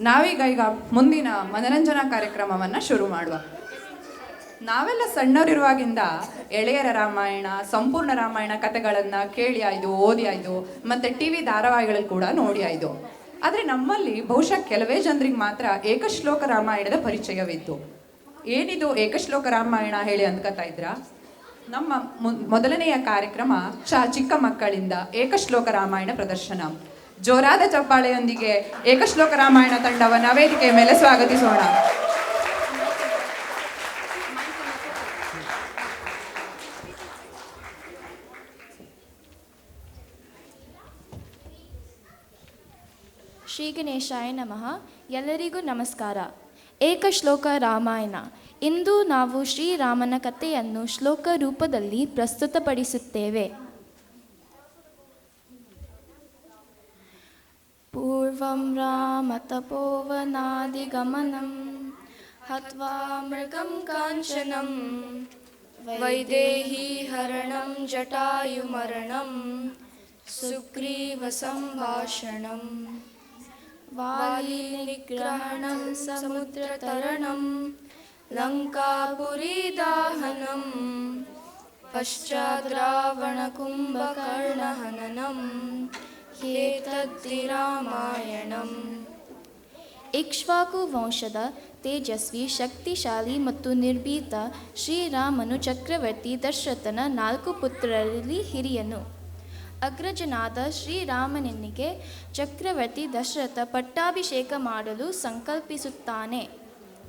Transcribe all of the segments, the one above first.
ನಾವೀಗ ಮುಂದಿನ ಮನರಂಜನಾ ಕಾರ್ಯಕ್ರಮವನ್ನು ಶುರು ಮಾಡುವ. ನಾವೆಲ್ಲ ಸಣ್ಣವರಿರುವಾಗಿಂದ ಎಳೆಯರ ರಾಮಾಯಣ, ಸಂಪೂರ್ಣ ರಾಮಾಯಣ ಕಥೆಗಳನ್ನು ಕೇಳಿ ಆಯ್ದು, ಓದಿ ಆಯ್ದು, ಮತ್ತು ಟಿ ವಿ ಧಾರಾವಾಹಿಗಳಲ್ಲಿ ಕೂಡ ನೋಡಿ ಆಯ್ದು. ಆದರೆ ನಮ್ಮಲ್ಲಿ ಬಹುಶಃ ಕೆಲವೇ ಜನರಿಗೆ ಮಾತ್ರ ಏಕಶ್ಲೋಕ ರಾಮಾಯಣದ ಪರಿಚಯವಿತ್ತು. ಏನಿದು ಏಕಶ್ಲೋಕ ರಾಮಾಯಣ ಹೇಳಿ ಅಂದ್ಕೊತಾ ಇದ್ರಾ? ನಮ್ಮ ಮೊದಲನೆಯ ಕಾರ್ಯಕ್ರಮ ಚಿಕ್ಕ ಮಕ್ಕಳಿಂದ ಏಕಶ್ಲೋಕ ರಾಮಾಯಣ ಪ್ರದರ್ಶನ. ಜೋರಾದ ಚಪ್ಪಾಳೆಯೊಂದಿಗೆ ಏಕಶ್ಲೋಕ ರಾಮಾಯಣ ತಂಡವನ್ನು ವೇದಿಕೆಯ ಮೇಲೆ ಸ್ವಾಗತಿಸೋಣ. ಶ್ರೀ ಗಣೇಶಾಯ ನಮಃ. ಎಲ್ಲರಿಗೂ ನಮಸ್ಕಾರ. ಏಕಶ್ಲೋಕ ರಾಮಾಯಣ. ಇಂದು ನಾವು ಶ್ರೀರಾಮನ ಕಥೆಯನ್ನು ಶ್ಲೋಕ ರೂಪದಲ್ಲಿ ಪ್ರಸ್ತುತಪಡಿಸುತ್ತೇವೆ. ಪೂರ್ವಂ ರಾಮ ತಪೋವನಾದಿಗಮನಂ ಹತ್ವಾ ಮೃಗಂ ಕಾಂಚನಂ ವೈದೇಹಿ ಹರಣಂ ಜಟಾಯುಮರಣಂ ಸುಗ್ರೀವ ಸಂಭಾಷಣಂ ವಾಲಿ ನಿಗ್ರಹಣಂ ಸಮುದ್ರತರಣಂ ಲಂಕಾಪುರಿ ದಾಹನಂ ಪಶ್ಚಾತ್ ರಾವಣ ಕುಂಭಕರ್ಣಹನನಂ ಏತದ್ದಿ ರಾಮಾಯಣಂ. ಇಕ್ಷ್ವಾಕು ವಂಶದ ತೇಜಸ್ವಿ, ಶಕ್ತಿಶಾಲಿ ಮತ್ತು ನಿರ್ಭೀತ ಶ್ರೀರಾಮನು ಚಕ್ರವರ್ತಿ ದಶರಥನ 4 ಪುತ್ರರಲ್ಲಿ ಹಿರಿಯನು. ಅಗ್ರಜನಾದ ಶ್ರೀರಾಮನಿಗೆ ಚಕ್ರವರ್ತಿ ದಶರಥ ಪಟ್ಟಾಭಿಷೇಕ ಮಾಡಲು ಸಂಕಲ್ಪಿಸುತ್ತಾನೆ.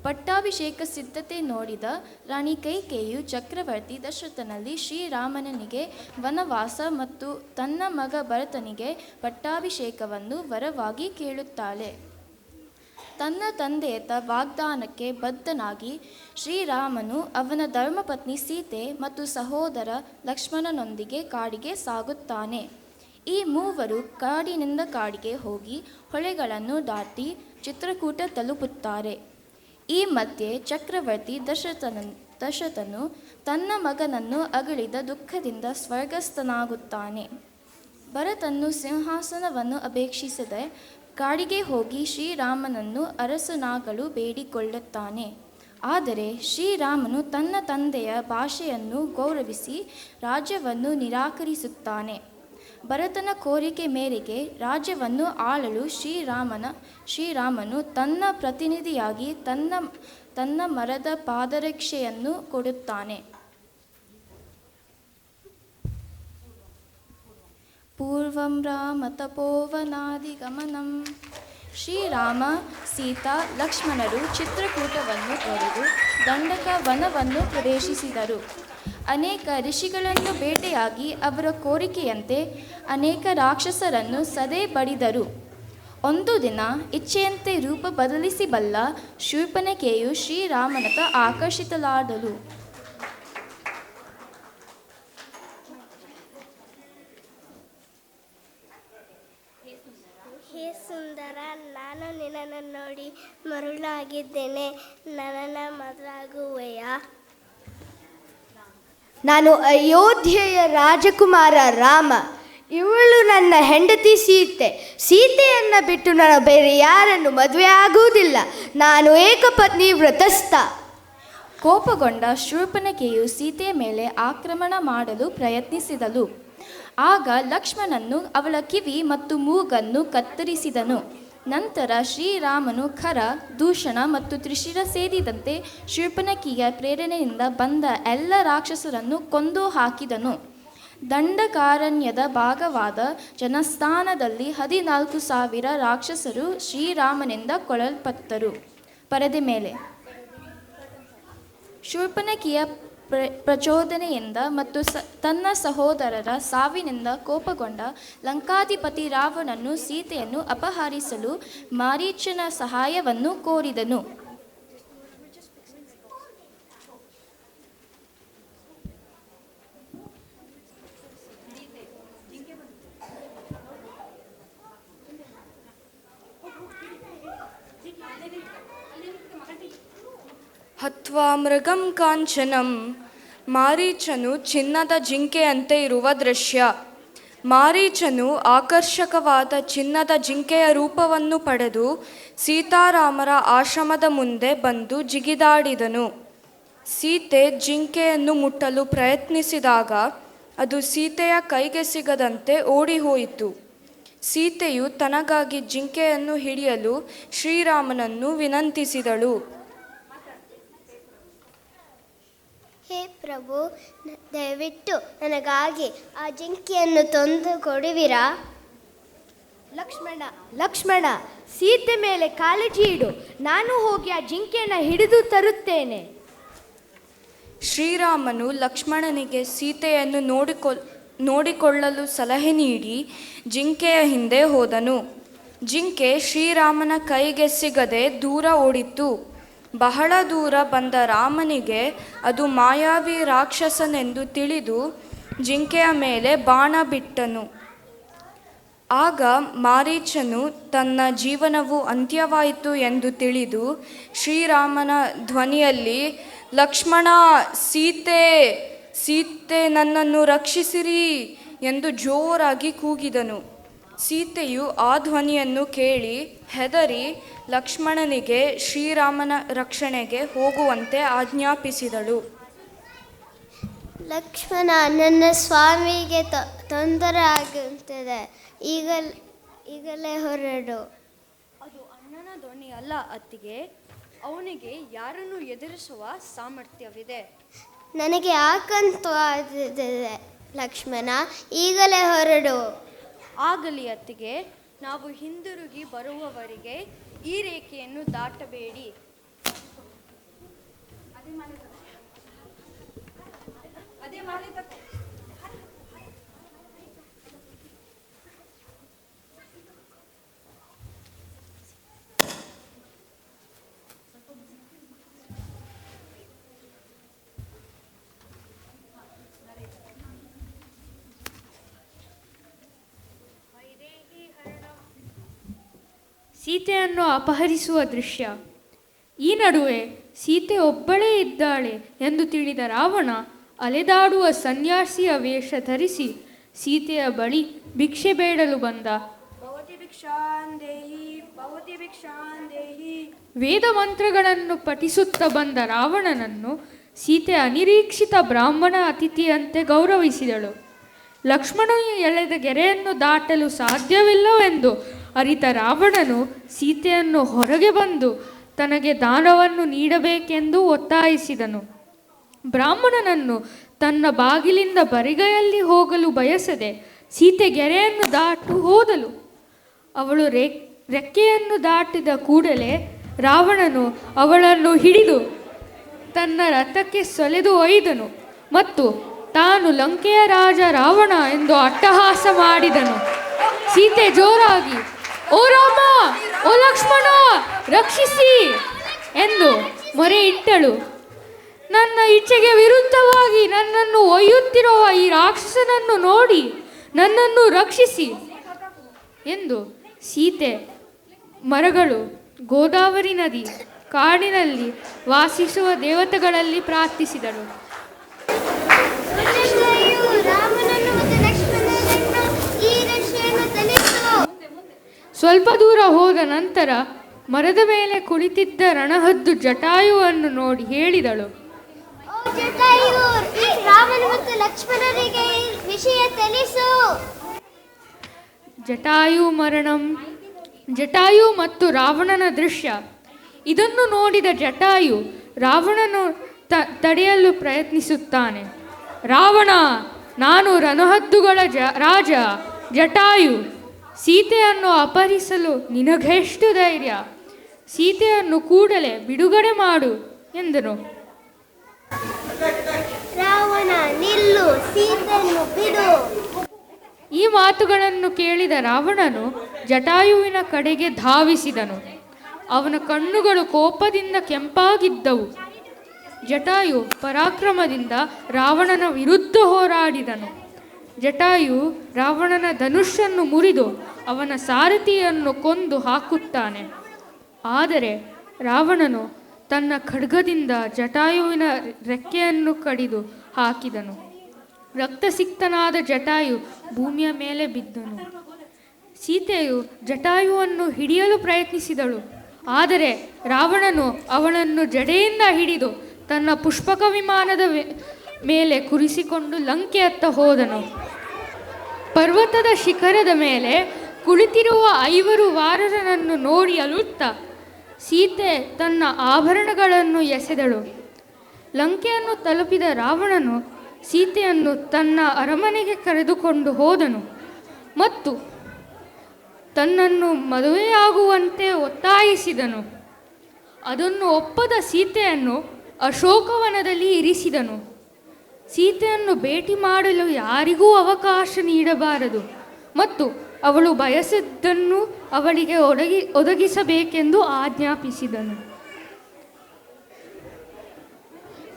ಪಟ್ಟಾಭಿಷೇಕ ಸಿದ್ಧತೆ ನೋಡಿದ ರಾಣಿ ಕೈಕೇಯಿಯು ಚಕ್ರವರ್ತಿ ದಶರಥನಲ್ಲಿ ಶ್ರೀರಾಮನಿಗೆ ವನವಾಸ ಮತ್ತು ತನ್ನ ಮಗ ಭರತನಿಗೆ ಪಟ್ಟಾಭಿಷೇಕವನ್ನು ವರವಾಗಿ ಕೇಳುತ್ತಾಳೆ. ತನ್ನ ತಂದೆಯ ವಾಗ್ದಾನಕ್ಕೆ ಬದ್ಧನಾಗಿ ಶ್ರೀರಾಮನು ಅವನ ಧರ್ಮಪತ್ನಿ ಸೀತೆ ಮತ್ತು ಸಹೋದರ ಲಕ್ಷ್ಮಣನೊಂದಿಗೆ ಕಾಡಿಗೆ ಸಾಗುತ್ತಾನೆ. ಈ ಮೂವರು ಕಾಡಿನಿಂದ ಕಾಡಿಗೆ ಹೋಗಿ ಹೊಳೆಗಳನ್ನು ದಾಟಿ ಚಿತ್ರಕೂಟ ತಲುಪುತ್ತಾರೆ. ಈ ಮಧ್ಯೆ ಚಕ್ರವರ್ತಿ ದಶರಥನು ತನ್ನ ಮಗನನ್ನು ಅಗಲಿದ ದುಃಖದಿಂದ ಸ್ವರ್ಗಸ್ಥನಾಗುತ್ತಾನೆ. ಭರತನು ಸಿಂಹಾಸನವನ್ನು ಅಪೇಕ್ಷಿಸದೆ ಕಾಡಿಗೆ ಹೋಗಿ ಶ್ರೀರಾಮನನ್ನು ಅರಸನಾಗಲು ಬೇಡಿಕೊಳ್ಳುತ್ತಾನೆ. ಆದರೆ ಶ್ರೀರಾಮನು ತನ್ನ ತಂದೆಯ ಭಾಷೆಯನ್ನು ಗೌರವಿಸಿ ರಾಜ್ಯವನ್ನು ನಿರಾಕರಿಸುತ್ತಾನೆ. ಭರತನ ಕೋರಿಕೆ ಮೇರೆಗೆ ರಾಜ್ಯವನ್ನು ಆಳಲು ಶ್ರೀರಾಮನು ತನ್ನ ಪ್ರತಿನಿಧಿಯಾಗಿ ತನ್ನ ಮರದ ಪಾದರಕ್ಷೆಯನ್ನು ಕೊಡುತ್ತಾನೆ. ಪೂರ್ವಂ ರಾಮ ತಪೋವನಾದಿಗಮನಂ. ಶ್ರೀರಾಮ, ಸೀತಾ, ಲಕ್ಷ್ಮಣರು ಚಿತ್ರಕೂಟವನ್ನು ತೊರೆದು ದಂಡಕ ವನವನ್ನು ಪ್ರವೇಶಿಸಿದರು. ಅನೇಕ ಋಷಿಗಳನ್ನು ಬೇಟೆಯಾಗಿ ಅವರ ಕೋರಿಕೆಯಂತೆ ಅನೇಕ ರಾಕ್ಷಸರನ್ನು ಸದೆ ಬಡಿದರು. ಒಂದು ದಿನ ಇಚ್ಛೆಯಂತೆ ರೂಪ ಬದಲಿಸಬಲ್ಲ ಶೂರ್ಪನಖೆಯು ಶ್ರೀರಾಮನತ್ತ ಆಕರ್ಷಿತಳಾದಳು. ಹೇ ಸುಂದರ, ನಾನು ನಿನ್ನನ್ನು ನೋಡಿ ಮರುಳಾಗಿದ್ದೇನೆ. ನನ್ನನ್ನು ಮದುವೆಯಾಗುವೆಯಾ? ನಾನು ಅಯೋಧ್ಯೆಯ ರಾಜಕುಮಾರ ರಾಮ. ಇವಳು ನನ್ನ ಹೆಂಡತಿ ಸೀತೆ. ಸೀತೆಯನ್ನು ಬಿಟ್ಟು ನಾನು ಬೇರೆ ಯಾರನ್ನು ಮದುವೆ ಆಗುವುದಿಲ್ಲ. ನಾನು ಏಕಪತ್ನಿ ವ್ರತಸ್ಥ. ಕೋಪಗೊಂಡ ಶೂರ್ಪನಖೆಯು ಸೀತೆಯ ಮೇಲೆ ಆಕ್ರಮಣ ಮಾಡಲು ಪ್ರಯತ್ನಿಸಿದಳು. ಆಗ ಲಕ್ಷ್ಮಣನು ಅವಳ ಕಿವಿ ಮತ್ತು ಮೂಗನ್ನು ಕತ್ತರಿಸಿದನು. ನಂತರ ಶ್ರೀರಾಮನು ಖರ, ದೂಷಣ ಮತ್ತು ತ್ರಿಶಿರ ಸೇರಿದಂತೆ ಶೂರ್ಪನಖಿಯ ಪ್ರೇರಣೆಯಿಂದ ಬಂದ ಎಲ್ಲ ರಾಕ್ಷಸರನ್ನು ಕೊಂದು ಹಾಕಿದನು. ದಂಡಕಾರಣ್ಯದ ಭಾಗವಾದ ಜನಸ್ಥಾನದಲ್ಲಿ 14,000 ರಾಕ್ಷಸರು ಶ್ರೀರಾಮನಿಂದ ಕೊಲ್ಲಲ್ಪಟ್ಟರು. ಪರದೆ ಮೇಲೆ ಶೂರ್ಪನಖಿಯ ಪ್ರಚೋದನೆಯಿಂದ ಮತ್ತು ತನ್ನ ಸಹೋದರರ ಸಾವಿನಿಂದ ಕೋಪಗೊಂಡ ಲಂಕಾಧಿಪತಿ ರಾವಣನು ಸೀತೆಯನ್ನು ಅಪಹರಿಸಲು ಮಾರೀಚನ ಸಹಾಯವನ್ನು ಕೋರಿದನು. ಹತ್ವಾ ಮೃಗಂ ಕಾಂಚನಂ. ಮಾರೀಚನು ಚಿನ್ನದ ಜಿಂಕೆಯಂತೆ ಇರುವ ದೃಶ್ಯ. ಮಾರೀಚನು ಆಕರ್ಷಕವಾದ ಚಿನ್ನದ ಜಿಂಕೆಯ ರೂಪವನ್ನು ಪಡೆದು ಸೀತಾರಾಮರ ಆಶ್ರಮದ ಮುಂದೆ ಬಂದು ಜಿಗಿದಾಡಿದನು. ಸೀತೆ ಜಿಂಕೆಯನ್ನು ಮುಟ್ಟಲು ಪ್ರಯತ್ನಿಸಿದಾಗ ಅದು ಸೀತೆಯ ಕೈಗೆ ಸಿಗದಂತೆ ಓಡಿಹೋಯಿತು. ಸೀತೆಯು ತನಗಾಗಿ ಜಿಂಕೆಯನ್ನು ಹಿಡಿಯಲು ಶ್ರೀರಾಮನನ್ನು ವಿನಂತಿಸಿದಳು. ಹೇ ಪ್ರಭು, ದಯವಿಟ್ಟು ನನಗಾಗಿ ಆ ಜಿಂಕೆಯನ್ನು ತಂದು ಕೊಡುವಿರಾ? ಲಕ್ಷ್ಮಣ, ಸೀತೆ ಮೇಲೆ ಕಾಳಜಿ ಇಡು. ನಾನು ಹೋಗಿ ಆ ಜಿಂಕೆಯನ್ನು ಹಿಡಿದು ತರುತ್ತೇನೆ. ಶ್ರೀರಾಮನು ಲಕ್ಷ್ಮಣನಿಗೆ ಸೀತೆಯನ್ನು ನೋಡಿಕೊಳ್ಳಲು ಸಲಹೆ ನೀಡಿ ಜಿಂಕೆಯ ಹಿಂದೆ ಹೋದನು. ಜಿಂಕೆ ಶ್ರೀರಾಮನ ಕೈಗೆ ಸಿಗದೆ ದೂರ ಓಡಿತು. ಬಹಳ ದೂರ ಬಂದ ರಾಮನಿಗೆ ಅದು ಮಾಯಾವಿ ರಾಕ್ಷಸನೆಂದು ತಿಳಿದು ಜಿಂಕೆಯ ಮೇಲೆ ಬಾಣ ಬಿಟ್ಟನು. ಆಗ ಮಾರೀಚನು ತನ್ನ ಜೀವನವು ಅಂತ್ಯವಾಯಿತು ಎಂದು ತಿಳಿದು ಶ್ರೀರಾಮನ ಧ್ವನಿಯಲ್ಲಿ, ಲಕ್ಷ್ಮಣ, ಸೀತೆ, ಸೀತೆ, ನನ್ನನ್ನು ರಕ್ಷಿಸಿರಿ ಎಂದು ಜೋರಾಗಿ ಕೂಗಿದನು. ಸೀತೆಯು ಆ ಧ್ವನಿಯನ್ನು ಕೇಳಿ ಹೆದರಿ ಲಕ್ಷ್ಮಣನಿಗೆ ಶ್ರೀರಾಮನ ರಕ್ಷಣೆಗೆ ಹೋಗುವಂತೆ ಆಜ್ಞಾಪಿಸಿದಳು. ಲಕ್ಷ್ಮಣ, ನನ್ನ ಸ್ವಾಮಿಗೆ ತೊಂದರೆ ಆಗುತ್ತದೆ, ಈಗಲೇ ಹೊರಡು. ಅದು ಅಣ್ಣನ ಧ್ವನಿ ಅಲ್ಲ ಅತ್ತಿಗೆ. ಅವನಿಗೆ ಯಾರನ್ನು ಎದುರಿಸುವ ಸಾಮರ್ಥ್ಯವಿದೆ. ನನಗೆ ಆಕಂತ ಆಗಿದೆ ಲಕ್ಷ್ಮಣ, ಈಗಲೇ ಹೊರಡು. ಆಗಲಿ ಅತ್ತಿಗೆ, ನಾವು ಹಿಂದಿರುಗಿ ಬರುವವರೆಗೆ ಈ ರೇಖೆಯನ್ನು ದಾಟಬೇಡಿ. ಸೀತೆಯನ್ನು ಅಪಹರಿಸುವ ದೃಶ್ಯ. ಈ ನಡುವೆ ಸೀತೆ ಒಬ್ಬಳೇ ಇದ್ದಾಳೆ ಎಂದು ತಿಳಿದ ರಾವಣ ಅಲೆದಾಡುವ ಸನ್ಯಾಸಿಯ ವೇಷ ಧರಿಸಿ ಸೀತೆಯ ಬಳಿ ಭಿಕ್ಷೆ ಬೇಡಲು ಬಂದ. ವೇದ ಮಂತ್ರಗಳನ್ನು ಪಠಿಸುತ್ತಾ ಬಂದ ರಾವಣನನ್ನು ಸೀತೆ ಅನಿರೀಕ್ಷಿತ ಬ್ರಾಹ್ಮಣ ಅತಿಥಿಯಂತೆ ಗೌರವಿಸಿದಳು. ಲಕ್ಷ್ಮಣನು ಎಳೆದ ಗೆರೆಯನ್ನು ದಾಟಲು ಸಾಧ್ಯವಿಲ್ಲವೆಂದು ಅರಿತ ರಾವಣನು ಸೀತೆಯನ್ನು ಹೊರಗೆ ಬಂದು ತನಗೆ ದಾನವನ್ನು ನೀಡಬೇಕೆಂದು ಒತ್ತಾಯಿಸಿದನು. ಬ್ರಾಹ್ಮಣನನ್ನು ತನ್ನ ಬಾಗಿಲಿಂದ ಬರಿಗೈಯಲ್ಲಿ ಹೋಗಲು ಬಯಸದೆ ಸೀತೆ ಗೆರೆಯನ್ನು ದಾಟು ಹೋದಳು. ಅವಳು ರೆಕ್ಕೆಯನ್ನು ದಾಟಿದ ಕೂಡಲೇ ರಾವಣನು ಅವಳನ್ನು ಹಿಡಿದು ತನ್ನ ರಥಕ್ಕೆ ಸೆಳೆದು ಒಯ್ದನು ಮತ್ತು ತಾನು ಲಂಕೆಯ ರಾಜ ರಾವಣ ಎಂದು ಅಟ್ಟಹಾಸ ಮಾಡಿದನು. ಸೀತೆ ಜೋರಾಗಿ, ಓ ರಾಮ, ಓ ಲಕ್ಷ್ಮಣ, ರಕ್ಷಿಸಿ ಎಂದು ಮೊರೆ ಇಟ್ಟಳು. ನನ್ನ ಇಚ್ಛೆಗೆ ವಿರುದ್ಧವಾಗಿ ನನ್ನನ್ನು ಒಯ್ಯುತ್ತಿರುವ ಈ ರಾಕ್ಷಸನನ್ನು ನೋಡಿ ನನ್ನನ್ನು ರಕ್ಷಿಸಿ ಎಂದು ಸೀತೆ ಮರಗಳು, ಗೋದಾವರಿ ನದಿ, ಕಾಡಿನಲ್ಲಿ ವಾಸಿಸುವ ದೇವತೆಗಳಲ್ಲಿ ಪ್ರಾರ್ಥಿಸಿದಳು. ಸ್ವಲ್ಪ ದೂರ ಹೋದ ನಂತರ ಮರದ ಮೇಲೆ ಕುಳಿತಿದ್ದ ರಣಹದ್ದು ಜಟಾಯುವನ್ನು ನೋಡಿ ಹೇಳಿದಳು, ರಾಮನ ಮತ್ತು ಲಕ್ಷ್ಮಣರಿಗೆ ವಿಷಯ ತಿಳಿಸು. ಜಟಾಯು ಮರಣಂ. ಜಟಾಯು ಮತ್ತು ರಾವಣನ ದೃಶ್ಯ. ಇದನ್ನು ನೋಡಿದ ಜಟಾಯು ರಾವಣನು ತಡೆಯಲು ಪ್ರಯತ್ನಿಸುತ್ತಾನೆ. ರಾವಣ, ನಾನು ರಣಹದ್ದುಗಳ ರಾಜ ಜಟಾಯು. ಸೀತೆಯನ್ನು ಅಪಹರಿಸಲು ನಿನಗೆಷ್ಟು ಧೈರ್ಯ? ಸೀತೆಯನ್ನು ಕೂಡಲೇ ಬಿಡುಗಡೆ ಮಾಡು ಎಂದನು. ರಾವಣ, ನಿಲ್ಲು, ಸೀತೆಯನ್ನು ಬಿಡು. ಈ ಮಾತುಗಳನ್ನು ಕೇಳಿದ ರಾವಣನು ಜಟಾಯುವಿನ ಕಡೆಗೆ ಧಾವಿಸಿದನು. ಅವನ ಕಣ್ಣುಗಳು ಕೋಪದಿಂದ ಕೆಂಪಾಗಿದ್ದವು. ಜಟಾಯು ಪರಾಕ್ರಮದಿಂದ ರಾವಣನ ವಿರುದ್ಧ ಹೋರಾಡಿದನು. ಜಟಾಯು ರಾವಣನ ಧನುಷನ್ನು ಮುರಿದು ಅವನ ಸಾರಥಿಯನ್ನು ಕೊಂದು ಹಾಕುತ್ತಾನೆ. ಆದರೆ ರಾವಣನು ತನ್ನ ಖಡ್ಗದಿಂದ ಜಟಾಯುವಿನ ರೆಕ್ಕೆಯನ್ನು ಕಡಿದು ಹಾಕಿದನು. ರಕ್ತಸಿಕ್ತನಾದ ಜಟಾಯು ಭೂಮಿಯ ಮೇಲೆ ಬಿದ್ದನು. ಸೀತೆಯು ಜಟಾಯುವನ್ನು ಹಿಡಿಯಲು ಪ್ರಯತ್ನಿಸಿದಳು. ಆದರೆ ರಾವಣನು ಅವಳನ್ನು ಜಡೆಯಿಂದ ಹಿಡಿದು ತನ್ನ ಪುಷ್ಪಕ ವಿಮಾನದ ಮೇಲೆ ಕೂರಿಸಿಕೊಂಡು ಲಂಕೆಯತ್ತ ಹೋದನು. ಪರ್ವತದ ಶಿಖರದ ಮೇಲೆ ಕುಳಿತಿರುವ 5 ವಾನರರನ್ನು ನೋಡಿ ಅಳುತ್ತಾ ಸೀತೆ ತನ್ನ ಆಭರಣಗಳನ್ನು ಎಸೆದಳು. ಲಂಕೆಯನ್ನು ತಲುಪಿದ ರಾವಣನು ಸೀತೆಯನ್ನು ತನ್ನ ಅರಮನೆಗೆ ಕರೆದುಕೊಂಡು ಹೋದನು ಮತ್ತು ತನ್ನನ್ನು ಮದುವೆಯಾಗುವಂತೆ ಒತ್ತಾಯಿಸಿದನು. ಅದನ್ನು ಒಪ್ಪದ ಸೀತೆಯನ್ನು ಅಶೋಕವನದಲ್ಲಿ ಇರಿಸಿದನು. ಸೀತೆಯನ್ನು ಭೇಟಿ ಮಾಡಲು ಯಾರಿಗೂ ಅವಕಾಶ ನೀಡಬಾರದು ಮತ್ತು ಅವಳು ಬಯಸಿದ್ದನ್ನು ಅವಳಿಗೆ ಒದಗಿಸಬೇಕೆಂದು ಆಜ್ಞಾಪಿಸಿದನು.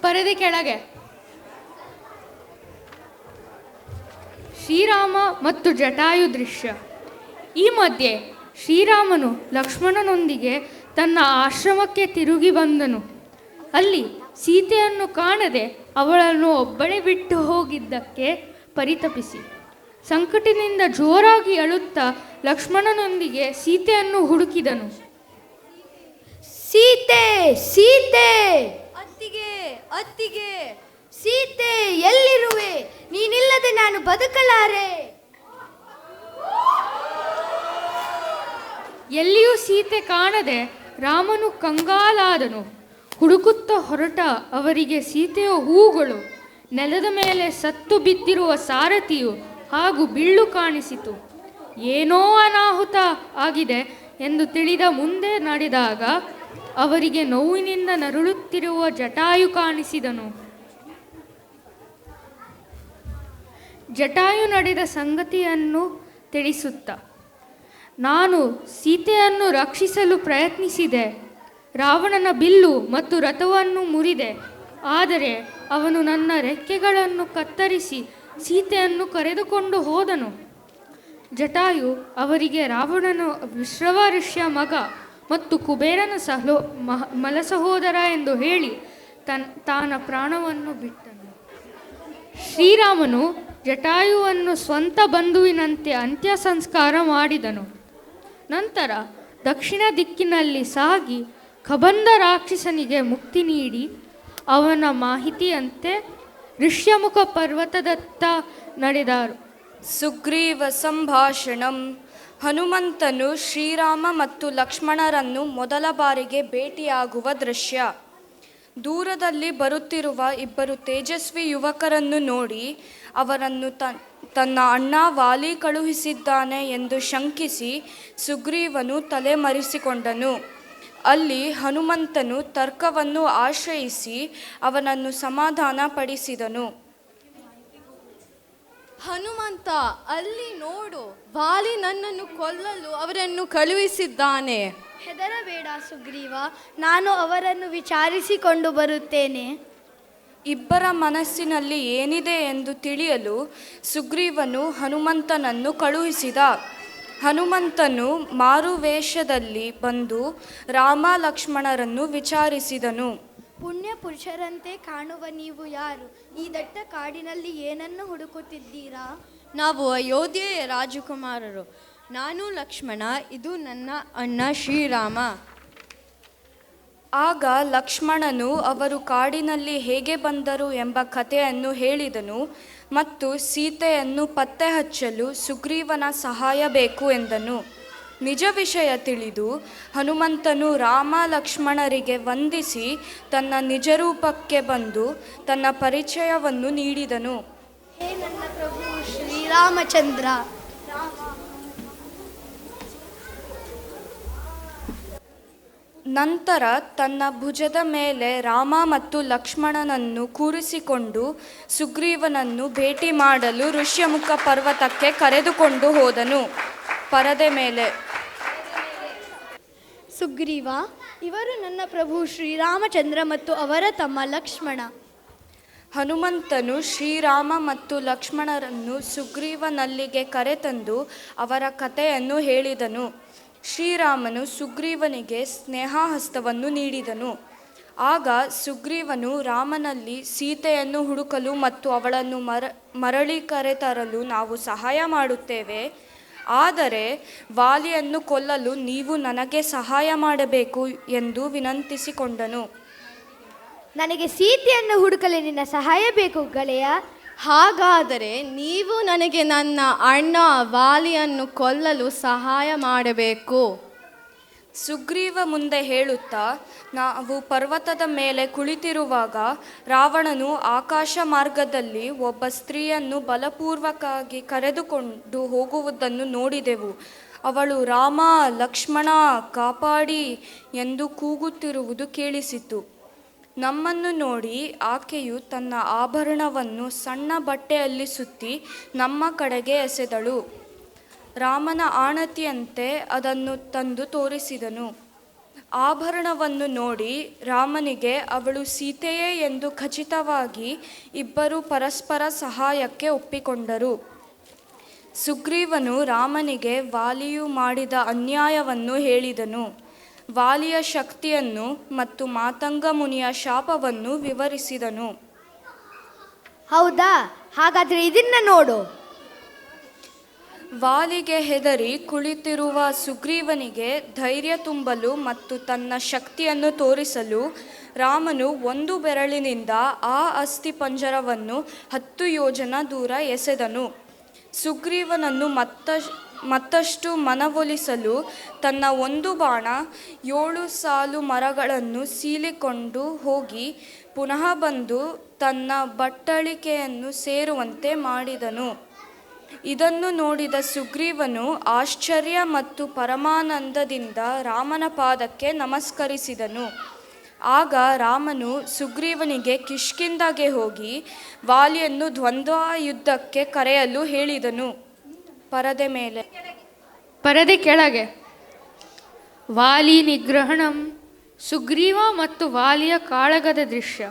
ಪರದೆ ಕೆಳಗೆ ಶ್ರೀರಾಮ ಮತ್ತು ಜಟಾಯು ದೃಶ್ಯ. ಈ ಮಧ್ಯೆ ಶ್ರೀರಾಮನು ಲಕ್ಷ್ಮಣನೊಂದಿಗೆ ತನ್ನ ಆಶ್ರಮಕ್ಕೆ ತಿರುಗಿ ಬಂದನು. ಅಲ್ಲಿ ಸೀತೆಯನ್ನು ಕಾಣದೆ ಅವಳನ್ನು ಒಬ್ಬಳೇ ಬಿಟ್ಟು ಹೋಗಿದ್ದಕ್ಕೆ ಪರಿತಪಿಸಿ ಸಂಕಟದಿಂದ ಜೋರಾಗಿ ಅಳುತ್ತಾ ಲಕ್ಷ್ಮಣನೊಂದಿಗೆ ಸೀತೆಯನ್ನು ಹುಡುಕಿದನು. ಸೀತೆ, ಸೀತೆ, ಅತ್ತಿಗೆ, ಅತ್ತಿಗೆ, ಸೀತೆ, ಎಲ್ಲಿರುವೆ? ನೀನಿಲ್ಲದೆ ನಾನು ಬದುಕಲಾರೆ. ಎಲ್ಲಿಯೂ ಸೀತೆ ಕಾಣದೆ ರಾಮನು ಕಂಗಾಲಾದನು. ಹುಡುಕುತ್ತಾ ಹೊರಟ ಅವರಿಗೆ ಸೀತೆಯ ಹೂಗಳು, ನೆಲದ ಮೇಲೆ ಸತ್ತು ಬಿದ್ದಿರುವ ಸಾರಥಿಯು ಹಾಗೂ ಬಿಲ್ಲು ಕಾಣಿಸಿತು. ಏನೋ ಅನಾಹುತ ಆಗಿದೆ ಎಂದು ತಿಳಿದ ಮುಂದೆ ನಡೆದಾಗ ಅವರಿಗೆ ನೋವಿನಿಂದ ನರಳುತ್ತಿರುವ ಜಟಾಯು ಕಾಣಿಸಿದನು. ಜಟಾಯು ನಡೆದ ಸಂಗತಿಯನ್ನು ತಿಳಿಸುತ್ತ, ನಾನು ಸೀತೆಯನ್ನು ರಕ್ಷಿಸಲು ಪ್ರಯತ್ನಿಸಿದೆ. ರಾವಣನ ಬಿಲ್ಲು ಮತ್ತು ರಥವನ್ನು ಮುರಿದೆ. ಆದರೆ ಅವನು ನನ್ನ ರೆಕ್ಕೆಗಳನ್ನು ಕತ್ತರಿಸಿ ಸೀತೆಯನ್ನು ಕರೆದುಕೊಂಡು ಹೋದನು. ಜಟಾಯು ಅವರಿಗೆ ರಾವಣನು ವಿಶ್ರವ ಋಷಿಯ ಮಗ ಮತ್ತು ಕುಬೇರನ ಮಲಸಹೋದರ ಎಂದು ಹೇಳಿ ತಾನ ಪ್ರಾಣವನ್ನು ಬಿಟ್ಟನು. ಶ್ರೀರಾಮನು ಜಟಾಯುವನ್ನು ಸ್ವಂತ ಬಂಧುವಿನಂತೆ ಅಂತ್ಯ ಸಂಸ್ಕಾರ ಮಾಡಿದನು. ನಂತರ ದಕ್ಷಿಣ ದಿಕ್ಕಿನಲ್ಲಿ ಸಾಗಿ ಕಬಂಧ ರಾಕ್ಷಸನಿಗೆ ಮುಕ್ತಿ ನೀಡಿ ಅವನ ಮಾಹಿತಿಯಂತೆ ಋಷ್ಯಮುಖ ಪರ್ವತದತ್ತ ನಡೆದರು. ಸುಗ್ರೀವ ಸಂಭಾಷಣಂ. ಹನುಮಂತನು ಶ್ರೀರಾಮ ಮತ್ತು ಲಕ್ಷ್ಮಣರನ್ನು ಮೊದಲ ಬಾರಿಗೆ ಭೇಟಿಯಾಗುವ ದೃಶ್ಯ. ದೂರದಲ್ಲಿ ಬರುತ್ತಿರುವ 2 ತೇಜಸ್ವಿ ಯುವಕರನ್ನು ನೋಡಿ ಅವರನ್ನು ತನ್ನ ಅಣ್ಣ ವಾಲಿ ಕಳುಹಿಸಿದ್ದಾನೆ ಎಂದು ಶಂಕಿಸಿ ಸುಗ್ರೀವನು ತಲೆಮರೆಸಿಕೊಂಡನು. ಅಲ್ಲಿ ಹನುಮಂತನು ತರ್ಕವನ್ನು ಆಶ್ರಯಿಸಿ ಅವನನ್ನು ಸಮಾಧಾನಪಡಿಸಿದನು. ಹನುಮಂತ, ಅಲ್ಲಿ ನೋಡು, ವಾಲಿ ನನ್ನನ್ನು ಕೊಲ್ಲಲು ಅವರನ್ನು ಕಳುಹಿಸಿದ್ದಾನೆ. ಹೆದರಬೇಡ ಸುಗ್ರೀವ, ನಾನು ಅವರನ್ನು ವಿಚಾರಿಸಿಕೊಂಡು ಬರುತ್ತೇನೆ. ಇಬ್ಬರ ಮನಸ್ಸಿನಲ್ಲಿ ಏನಿದೆ ಎಂದು ತಿಳಿಯಲು ಸುಗ್ರೀವನು ಹನುಮಂತನನ್ನು ಕಳುಹಿಸಿದ. ಹನುಮಂತನು ಮಾರುವೇಷದಲ್ಲಿ ಬಂದು ರಾಮ ಲಕ್ಷ್ಮಣರನ್ನು ವಿಚಾರಿಸಿದನು. ಪುಣ್ಯ ಪುರುಷರಂತೆ ಕಾಣುವ ನೀವು ಯಾರು? ಈ ದಟ್ಟ ಕಾಡಿನಲ್ಲಿ ಏನನ್ನು ಹುಡುಕುತ್ತಿದ್ದೀರಾ? ನಾವು ಅಯೋಧ್ಯೆಯ ರಾಜಕುಮಾರರು. ನಾನು ಲಕ್ಷ್ಮಣ, ಇದು ನನ್ನ ಅಣ್ಣ ಶ್ರೀರಾಮ. ಆಗ ಲಕ್ಷ್ಮಣನು ಅವರು ಕಾಡಿನಲ್ಲಿ ಹೇಗೆ ಬಂದರು ಎಂಬ ಕಥೆಯನ್ನು ಹೇಳಿದನು ಮತ್ತು ಸೀತೆಯನ್ನು ಪತ್ತೆ ಹಚ್ಚಲು ಸುಗ್ರೀವನ ಸಹಾಯ ಬೇಕು ಎಂದನು. ನಿಜ ವಿಷಯ ತಿಳಿದು ಹನುಮಂತನು ರಾಮ ಲಕ್ಷ್ಮಣರಿಗೆ ವಂದಿಸಿ ತನ್ನ ನಿಜರೂಪಕ್ಕೆ ಬಂದು ತನ್ನ ಪರಿಚಯವನ್ನು ನೀಡಿದನು. ಹೇ ನನ್ನ ಪ್ರಭು ಶ್ರೀರಾಮಚಂದ್ರ. ನಂತರ ತನ್ನ ಭುಜದ ಮೇಲೆ ರಾಮ ಮತ್ತು ಲಕ್ಷ್ಮಣನನ್ನು ಕೂರಿಸಿಕೊಂಡು ಸುಗ್ರೀವನನ್ನು ಭೇಟಿ ಮಾಡಲು ಋಷ್ಯಮುಖ ಪರ್ವತಕ್ಕೆ ಕರೆದುಕೊಂಡು ಹೋದನು. ಪರದೆ ಮೇಲೆ ಸುಗ್ರೀವ, ಇವರು ನನ್ನ ಪ್ರಭು ಶ್ರೀರಾಮಚಂದ್ರ ಮತ್ತು ಅವರ ತಮ್ಮ ಲಕ್ಷ್ಮಣ. ಹನುಮಂತನು ಶ್ರೀರಾಮ ಮತ್ತು ಲಕ್ಷ್ಮಣರನ್ನು ಸುಗ್ರೀವನಲ್ಲಿಗೆ ಕರೆತಂದು ಅವರ ಕಥೆಯನ್ನು ಹೇಳಿದನು. ಶ್ರೀರಾಮನು ಸುಗ್ರೀವನಿಗೆ ಸ್ನೇಹಹಸ್ತವನ್ನು ನೀಡಿದನು. ಆಗ ಸುಗ್ರೀವನು ರಾಮನಲ್ಲಿ ಸೀತೆಯನ್ನು ಹುಡುಕಲು ಮತ್ತು ಅವಳನ್ನು ಮರಳಿ ಕರೆತರಲು ನಾವು ಸಹಾಯ ಮಾಡುತ್ತೇವೆ. ಆದರೆ ವಾಲಿಯನ್ನು ಕೊಲ್ಲಲು ನೀವು ನನಗೆ ಸಹಾಯ ಮಾಡಬೇಕು ಎಂದು ವಿನಂತಿಸಿಕೊಂಡನು. ನನಗೆ ಸೀತೆಯನ್ನು ಹುಡುಕಲು ನಿನ್ನ ಸಹಾಯ ಬೇಕು ಗೆಳೆಯ. ಹಾಗಾದರೆ ನೀವು ನನಗೆ ನನ್ನ ಅಣ್ಣ ವಾಲಿಯನ್ನು ಕೊಲ್ಲಲು ಸಹಾಯ ಮಾಡಬೇಕು. ಸುಗ್ರೀವ ಮುಂದೆ ಹೇಳುತ್ತಾ, ನಾವು ಪರ್ವತದ ಮೇಲೆ ಕುಳಿತಿರುವಾಗ ರಾವಣನು ಆಕಾಶ ಮಾರ್ಗದಲ್ಲಿ ಒಬ್ಬ ಸ್ತ್ರೀಯನ್ನು ಬಲಪೂರ್ವಕವಾಗಿ ಕರೆದುಕೊಂಡು ಹೋಗುವುದನ್ನು ನೋಡಿದೆವು. ಅವಳು ರಾಮ, ಲಕ್ಷ್ಮಣ, ಕಾಪಾಡಿ ಎಂದು ಕೂಗುತ್ತಿರುವುದು ಕೇಳಿಸಿತು. ನಮ್ಮನ್ನು ನೋಡಿ ಆಕೆಯು ತನ್ನ ಆಭರಣವನ್ನು ಸಣ್ಣ ಬಟ್ಟೆಯಲ್ಲಿ ಸುತ್ತಿ ನಮ್ಮ ಕಡೆಗೆ ಎಸೆದಳು. ರಾಮನ ಆಣತಿಯಂತೆ ಅದನ್ನು ತಂದು ತೋರಿಸಿದನು. ಆಭರಣವನ್ನು ನೋಡಿ ರಾಮನಿಗೆ ಅವಳು ಸೀತೆಯೇ ಎಂದು ಖಚಿತವಾಗಿ ಇಬ್ಬರು ಪರಸ್ಪರ ಸಹಾಯಕ್ಕೆ ಒಪ್ಪಿಕೊಂಡರು. ಸುಗ್ರೀವನು ರಾಮನಿಗೆ ವಾಲಿಯು ಮಾಡಿದ ಅನ್ಯಾಯವನ್ನು ಹೇಳಿದನು. ವಾಲಿಯ ಶಕ್ತಿಯನ್ನು ಮತ್ತು ಮಾತಂಗ ಮುನಿಯ ಶಾಪವನ್ನು ವಿವರಿಸಿದನು. ಹೌದಾ? ಹಾಗಾದರೆ ಇದನ್ನ ನೋಡು. ವಾಲಿಗೆ ಹೆದರಿ ಕುಳಿತಿರುವ ಸುಗ್ರೀವನಿಗೆ ಧೈರ್ಯ ತುಂಬಲು ಮತ್ತು ತನ್ನ ಶಕ್ತಿಯನ್ನು ತೋರಿಸಲು ರಾಮನು ಒಂದು ಬೆರಳಿನಿಂದ ಆ ಅಸ್ಥಿಪಂಜರವನ್ನು 10 ಯೋಜನ ದೂರ ಎಸೆದನು. ಸುಗ್ರೀವನನ್ನು ಮತ್ತಷ್ಟು ಮನವೊಲಿಸಲು ತನ್ನ ಒಂದು ಬಾಣ 7 ಸಾಲು ಮರಗಳನ್ನು ಸೀಳಿಕೊಂಡು ಹೋಗಿ ಪುನಃ ಬಂದು ತನ್ನ ಬಟ್ಟಳಿಕೆಯನ್ನು ಸೇರುವಂತೆ ಮಾಡಿದನು. ಇದನ್ನು ನೋಡಿದ ಸುಗ್ರೀವನು ಆಶ್ಚರ್ಯ ಮತ್ತು ಪರಮಾನಂದದಿಂದ ರಾಮನ ಪಾದಕ್ಕೆ ನಮಸ್ಕರಿಸಿದನು. ಆಗ ರಾಮನು ಸುಗ್ರೀವನಿಗೆ ಕಿಷ್ಕಿಂಧೆಗೆ ಹೋಗಿ ವಾಲಿಯನ್ನು ದ್ವಂದ್ವ ಯುದ್ಧಕ್ಕೆ ಕರೆಯಲು ಹೇಳಿದನು. ಪರದೆ ಕೆಳಗೆ ವಾಲಿ ನಿಗ್ರಹಣಂ. ಸುಗ್ರೀವ ಮತ್ತು ವಾಲಿಯ ಕಾಳಗದ ದೃಶ್ಯ.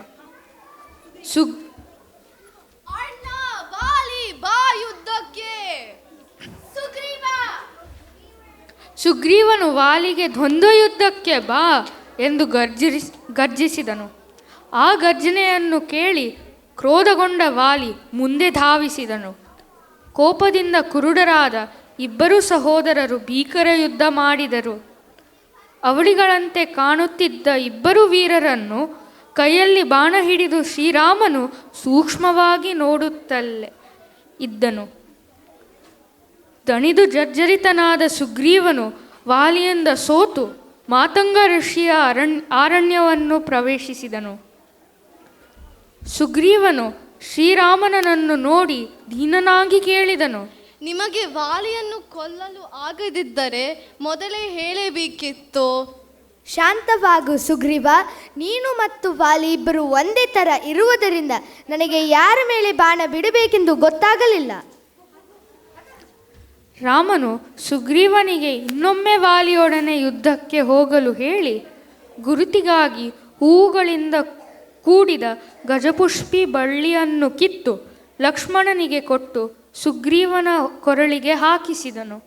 ಸುಗ್ರೀವನು ವಾಲಿಗೆ ದ್ವಂದ್ವ ಯುದ್ಧಕ್ಕೆ ಬಾ ಎಂದು ಗರ್ಜಿಸಿದನು. ಆ ಗರ್ಜನೆಯನ್ನು ಕೇಳಿ ಕ್ರೋಧಗೊಂಡ ವಾಲಿ ಮುಂದೆ ಧಾವಿಸಿದನು. ಕೋಪದಿಂದ ಕುರುಡರಾದ ಇಬ್ಬರು ಸಹೋದರರು ಭೀಕರ ಯುದ್ಧ ಮಾಡಿದರು. ಅವಳಿಗಳಂತೆ ಕಾಣುತ್ತಿದ್ದ ಇಬ್ಬರು ವೀರರನ್ನು ಕೈಯಲ್ಲಿ ಬಾಣ ಹಿಡಿದು ಶ್ರೀರಾಮನು ಸೂಕ್ಷ್ಮವಾಗಿ ನೋಡುತ್ತಲೇ ಇದ್ದನು. ದಣಿದು ಜರ್ಜರಿತನಾದ ಸುಗ್ರೀವನು ವಾಲಿಯಿಂದ ಸೋತು ಮಾತಂಗ ಋಷಿಯ ಅರಣ್ಯವನ್ನು ಪ್ರವೇಶಿಸಿದನು. ಸುಗ್ರೀವನು ಶ್ರೀರಾಮನನ್ನು ನೋಡಿ ದೀನನಾಗಿ ಕೇಳಿದನು, ನಿಮಗೆ ವಾಲಿಯನ್ನು ಕೊಲ್ಲಲು ಆಗದಿದ್ದರೆ ಮೊದಲೇ ಹೇಳಬೇಕಿತ್ತು. ಶಾಂತವಾಗು ಸುಗ್ರೀವ. ನೀನು ಮತ್ತು ವಾಲಿ ಇಬ್ಬರು ಒಂದೇ ಥರ ಇರುವುದರಿಂದ ನನಗೆ ಯಾರ ಮೇಲೆ ಬಾಣ ಬಿಡಬೇಕೆಂದು ಗೊತ್ತಾಗಲಿಲ್ಲ. ರಾಮನು ಸುಗ್ರೀವನಿಗೆ ಇನ್ನೊಮ್ಮೆ ವಾಲಿಯೊಡನೆ ಯುದ್ಧಕ್ಕೆ ಹೋಗಲು ಹೇಳಿ ಗುರುತಿಗಾಗಿ ಹೂವುಗಳಿಂದ ಕೂಡಿದ ಗಜಪುಷ್ಪಿ ಬಳ್ಳಿಯನ್ನು ಕಿತ್ತು ಲಕ್ಷ್ಮಣನಿಗೆ ಕೊಟ್ಟು ಸುಗ್ರೀವನ ಕೊರಳಿಗೆ ಹಾಕಿಸಿದನು.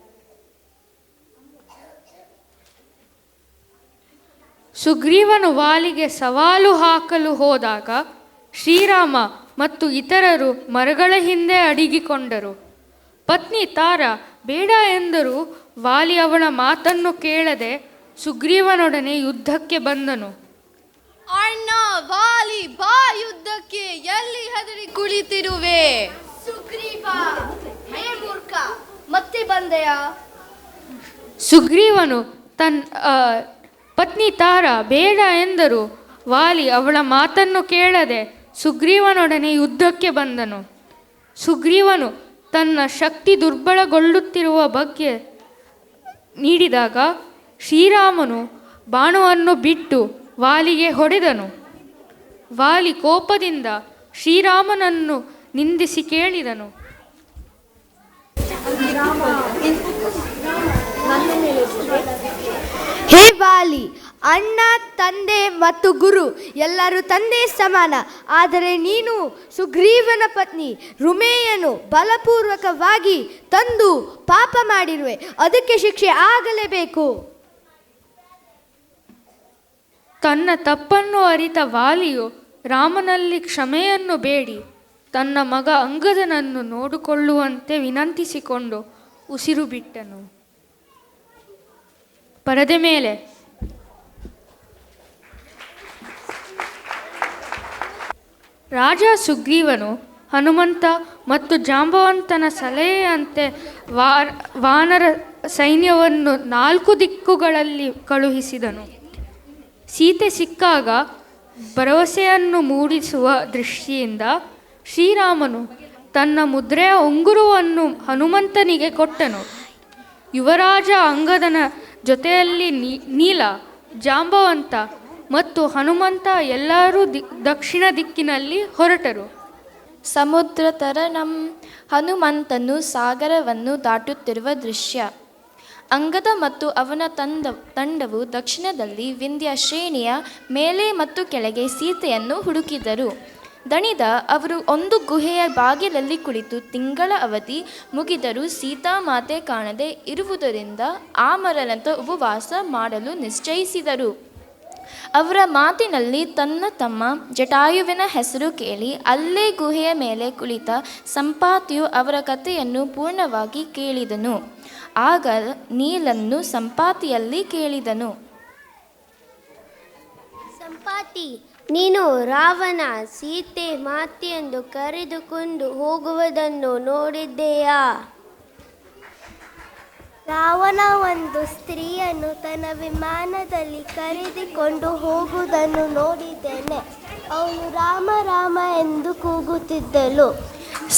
ಸುಗ್ರೀವನು ವಾಲಿಗೆ ಸವಾಲು ಹಾಕಲು ಹೋದಾಗ ಶ್ರೀರಾಮ ಮತ್ತು ಇತರರು ಮರಗಳ ಹಿಂದೆ ಅಡಗಿಕೊಂಡರು. ಪತ್ನಿ ತಾರ ಬೇಡ ಎಂದರೂ ವಾಲಿ ಅವಳ ಮಾತನ್ನು ಕೇಳದೆ ಸುಗ್ರೀವನೊಡನೆ ಯುದ್ಧಕ್ಕೆ ಬಂದನು. ಅಣ್ಣ ವಾಲಿ, ಬಾ ಯುದ್ಧಕ್ಕೆ, ಎಲ್ಲಿ ಹೆದರಿ ಕುಳಿತಿರುವೆ? ಸುಗ್ರೀವ, ಹೇ ಮೂರ್ಖ, ಮತ್ತೆ ಬಂದೆಯಾ? ಸುಗ್ರೀವನು ಪತ್ನಿ ತಾರ ಬೇಡ ಎಂದರು. ವಾಲಿ ಅವಳ ಮಾತನ್ನು ಕೇಳದೆ ಸುಗ್ರೀವನೊಡನೆ ಯುದ್ಧಕ್ಕೆ ಬಂದನು. ಸುಗ್ರೀವನು ತನ್ನ ಶಕ್ತಿ ದುರ್ಬಲಗೊಳ್ಳುತ್ತಿರುವ ಬಗ್ಗೆ ನೀಡಿದಾಗ ಶ್ರೀರಾಮನು ಬಾಣವನ್ನು ಬಿಟ್ಟು ವಾಲಿಗೆ ಹೊಡೆದನು. ವಾಲಿ ಕೋಪದಿಂದ ಶ್ರೀರಾಮನನ್ನು ನಿಂದಿಸಿ ಕೇಳಿದನು, ಹೇ ವಾಲಿ, ಅಣ್ಣ, ತಂದೆ ಮತ್ತು ಗುರು ಎಲ್ಲರೂ ತಂದೆ ಸಮಾನ. ಆದರೆ ನೀನು ಸುಗ್ರೀವನ ಪತ್ನಿ ರುಮೆಯನ್ನು ಬಲಪೂರ್ವಕವಾಗಿ ತಂದು ಪಾಪ ಮಾಡಿರುವೆ. ಅದಕ್ಕೆ ಶಿಕ್ಷೆ ಆಗಲೇಬೇಕು. ತನ್ನ ತಪ್ಪನ್ನು ಅರಿತ ವಾಲಿಯು ರಾಮನಲ್ಲಿ ಕ್ಷಮೆಯನ್ನು ಬೇಡಿ ತನ್ನ ಮಗ ಅಂಗದನನ್ನು ನೋಡಿಕೊಳ್ಳುವಂತೆ ವಿನಂತಿಸಿಕೊಂಡು ಉಸಿರು ಬಿಟ್ಟನು. ಪರದೆ ಮೇಲೆ ರಾಜ ಸುಗ್ರೀವನು ಹನುಮಂತ ಮತ್ತು ಜಾಂಬವಂತನ ಸಲಹೆಯಂತೆ ವಾನರ ಸೈನ್ಯವನ್ನು 4 ದಿಕ್ಕುಗಳಲ್ಲಿ ಕಳುಹಿಸಿದನು. ಸೀತೆ ಸಿಕ್ಕಾಗ ಭರವಸೆಯನ್ನು ಮೂಡಿಸುವ ದೃಷ್ಟಿಯಿಂದ ಶ್ರೀರಾಮನು ತನ್ನ ಮುದ್ರೆಯ ಉಂಗುರವನ್ನು ಹನುಮಂತನಿಗೆ ಕೊಟ್ಟನು. ಯುವರಾಜ ಅಂಗದನ ಜೊತೆಯಲ್ಲಿ ನೀಲ, ಜಾಂಬವಂತ ಮತ್ತು ಹನುಮಂತ ಎಲ್ಲರೂ ದಕ್ಷಿಣ ದಿಕ್ಕಿನಲ್ಲಿ ಹೊರಟರು. ಸಮುದ್ರ ತರಣಂ ಹನುಮಂತನು ಸಾಗರವನ್ನು ದಾಟುತ್ತಿರುವ ದೃಶ್ಯ. ಅಂಗದ ಮತ್ತು ಅವನ ತಂಡವು ದಕ್ಷಿಣದಲ್ಲಿ ವಿಂಧ್ಯ ಶ್ರೇಣಿಯ ಮೇಲೆ ಮತ್ತು ಕೆಳಗೆ ಸೀತೆಯನ್ನು ಹುಡುಕಿದರು. ದಣಿದ ಅವರು ಒಂದು ಗುಹೆಯ ಬಾಗಿಲಲ್ಲಿ ಕುಳಿತು ತಿಂಗಳ ಅವಧಿ ಮುಗಿದರೂ ಸೀತಾಮಾತೆ ಕಾಣದೆ ಇರುವುದರಿಂದ ಆ ಮರನಂತ ಉಪವಾಸ ಮಾಡಲು ನಿಶ್ಚಯಿಸಿದರು. ಅವರ ಮಾತಿನಲ್ಲಿ ತನ್ನ ತಮ್ಮ ಜಟಾಯುವಿನ ಹೆಸರು ಕೇಳಿ ಅಲ್ಲೇ ಗುಹೆಯ ಮೇಲೆ ಕುಳಿತ ಸಂಪಾತಿಯು ಅವರ ಕಥೆಯನ್ನು ಪೂರ್ಣವಾಗಿ ಕೇಳಿದನು. ಆಗ ನೀಲನ್ನು ಸಂಪಾತಿಯಲ್ಲಿ ಕೇಳಿದನು, ಸಂಪಾತಿ, ನೀನು ರಾವಣ ಸೀತೆ ಮಾತೆಯೆಂದು ಕರೆದುಕೊಂಡು ಹೋಗುವುದನ್ನು ನೋಡಿದ್ದೆಯಾ? ರಾವಣ ಒಂದು ಸ್ತ್ರೀಯನ್ನು ತನ್ನ ವಿಮಾನದಲ್ಲಿ ಕರೆದುಕೊಂಡು ಹೋಗುವುದನ್ನು ನೋಡಿದ್ದೇನೆ. ಅವಳು ರಾಮ ರಾಮ ಎಂದು ಕೂಗುತ್ತಿದ್ದಳು.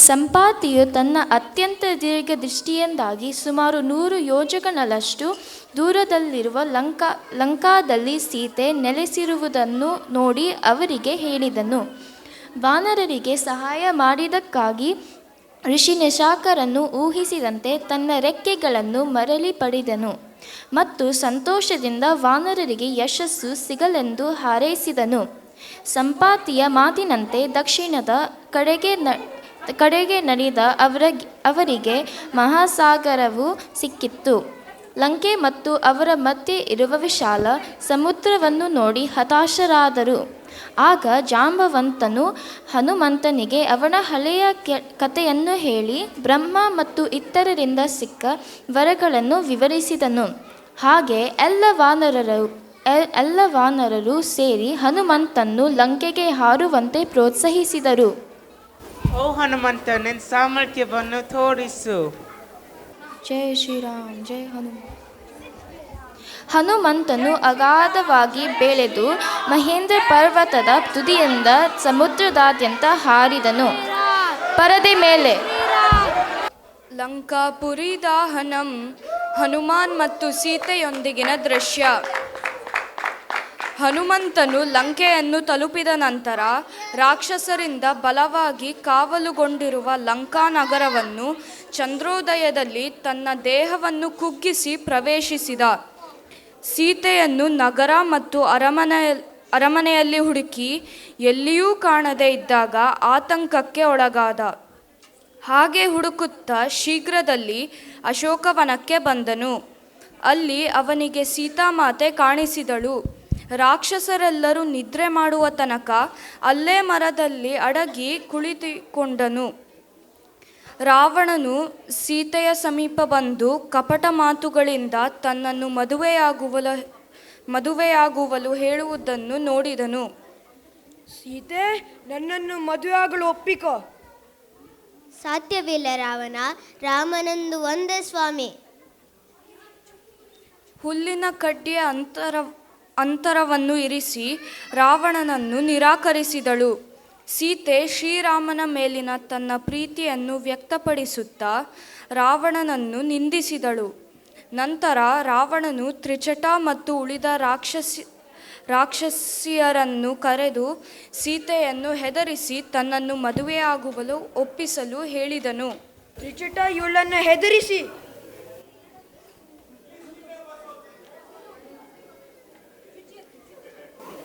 ಸಂಪಾತಿಯು ತನ್ನ ಅತ್ಯಂತ ದೀರ್ಘ ದೃಷ್ಟಿಯಿಂದಾಗಿ ಸುಮಾರು 100 ಯೋಜನಗಳಷ್ಟು ದೂರದಲ್ಲಿರುವ ಲಂಕಾದಲ್ಲಿ ಸೀತೆ ನೆಲೆಸಿರುವುದನ್ನು ನೋಡಿ ಅವರಿಗೆ ಹೇಳಿದನು. ವಾನರರಿಗೆ ಸಹಾಯ ಮಾಡಿದ್ದಕ್ಕಾಗಿ ಋಷಿ ನಿಶಾಕರನ್ನು ಊಹಿಸಿದಂತೆ ತನ್ನ ರೆಕ್ಕೆಗಳನ್ನು ಮರಳಿ ಪಡೆದನು ಮತ್ತು ಸಂತೋಷದಿಂದ ವಾನರರಿಗೆ ಯಶಸ್ಸು ಸಿಗಲೆಂದು ಹಾರೈಸಿದನು. ಸಂಪಾತಿಯ ಮಾತಿನಂತೆ ದಕ್ಷಿಣದ ಕಡೆಗೆ ನಡೆದ ಅವರಿಗೆ ಮಹಾಸಾಗರವು ಸಿಕ್ಕಿತ್ತು. ಲಂಕೆ ಮತ್ತು ಅವರ ಮಧ್ಯೆ ಇರುವ ವಿಶಾಲ ಸಮುದ್ರವನ್ನು ನೋಡಿ ಹತಾಶರಾದರು. ಆಗ ಜಾಂಬವಂತನು ಹನುಮಂತನಿಗೆ ಅವನ ಹಳೆಯ ಕಥೆಯನ್ನು ಹೇಳಿ ಬ್ರಹ್ಮ ಮತ್ತು ಇತರರಿಂದ ಸಿಕ್ಕ ವರಗಳನ್ನು ವಿವರಿಸಿದನು. ಹಾಗೆ ಎಲ್ಲ ವಾನರರು ಸೇರಿ ಹನುಮಂತನ್ನು ಲಂಕೆಗೆ ಹಾರುವಂತೆ ಪ್ರೋತ್ಸಾಹಿಸಿದರು. ಓ ಹನುಮಂತ, ನಿನ್ನ ಸಾಮರ್ಥ್ಯವನ್ನು ತೋರಿಸು. ಜೈ ಶ್ರೀರಾಮ್, ಜೈ ಹನುಮಂತನು ಅಗಾಧವಾಗಿ ಬೆಳೆದು ಮಹೇಂದ್ರ ಪರ್ವತದ ತುದಿಯಿಂದ ಸಮುದ್ರದಾದ್ಯಂತ ಹಾರಿದನು. ಪರದೆ ಮೇಲೆ ಲಂಕಾಪುರಿ ದಾಹನಂ ಹನುಮಾನ್ ಮತ್ತು ಸೀತೆಯೊಂದಿಗಿನ ದೃಶ್ಯ. ಹನುಮಂತನು ಲಂಕೆಯನ್ನು ತಲುಪಿದ ನಂತರ ರಾಕ್ಷಸರಿಂದ ಬಲವಾಗಿ ಕಾವಲುಗೊಂಡಿರುವ ಲಂಕಾ ನಗರವನ್ನು ಚಂದ್ರೋದಯದಲ್ಲಿ ತನ್ನ ದೇಹವನ್ನು ಕುಗ್ಗಿಸಿ ಪ್ರವೇಶಿಸಿದ. ಸೀತೆಯನ್ನು ನಗರ ಮತ್ತು ಅರಮನೆಯಲ್ಲಿ ಹುಡುಕಿ ಎಲ್ಲಿಯೂ ಕಾಣದೇ ಇದ್ದಾಗ ಆತಂಕಕ್ಕೆ ಒಳಗಾದ. ಹಾಗೆ ಹುಡುಕುತ್ತಾ ಶೀಘ್ರದಲ್ಲಿ ಅಶೋಕವನಕ್ಕೆ ಬಂದನು. ಅಲ್ಲಿ ಅವನಿಗೆ ಸೀತಾಮಾತೆ ಕಾಣಿಸಿದಳು. ರಾಕ್ಷಸರೆಲ್ಲರೂ ನಿದ್ರೆ ಮಾಡುವ ತನಕ ಅಲ್ಲೇ ಮರದಲ್ಲಿ ಅಡಗಿ ಕುಳಿತುಕೊಂಡನು. ರಾವಣನು ಸೀತೆಯ ಸಮೀಪ ಬಂದು ಕಪಟ ಮಾತುಗಳಿಂದ ತನ್ನನ್ನು ಮದುವೆಯಾಗುವಲು ಹೇಳುವುದನ್ನು ನೋಡಿದನು. ಸೀತೆ, ನನ್ನನ್ನು ಮದುವೆಯಾಗಲು ಒಪ್ಪಿಕೋ. ಸಾಧ್ಯವಿಲ್ಲ ರಾವಣ, ರಾಮನಂದು ಒಂದೇ ಸ್ವಾಮಿ. ಹುಲ್ಲಿನ ಕಡ್ಡಿಯ ಅಂತರವನ್ನು ಇರಿಸಿ ರಾವಣನನ್ನು ನಿರಾಕರಿಸಿದಳು. ಸೀತೆ ಶ್ರೀರಾಮನ ಮೇಲಿನ ತನ್ನ ಪ್ರೀತಿಯನ್ನು ವ್ಯಕ್ತಪಡಿಸುತ್ತಾ ರಾವಣನನ್ನು ನಿಂದಿಸಿದಳು. ನಂತರ ರಾವಣನು ತ್ರಿಜಟ ಮತ್ತು ಉಳಿದ ರಾಕ್ಷಸಿಯರನ್ನು ಕರೆದು ಸೀತೆಯನ್ನು ಹೆದರಿಸಿ ತನ್ನನ್ನು ಮದುವೆಯಾಗುವಲು ಒಪ್ಪಿಸಲು ಹೇಳಿದನು. ತ್ರಿಜಟ ಇವಳನ್ನು ಹೆದರಿಸಿ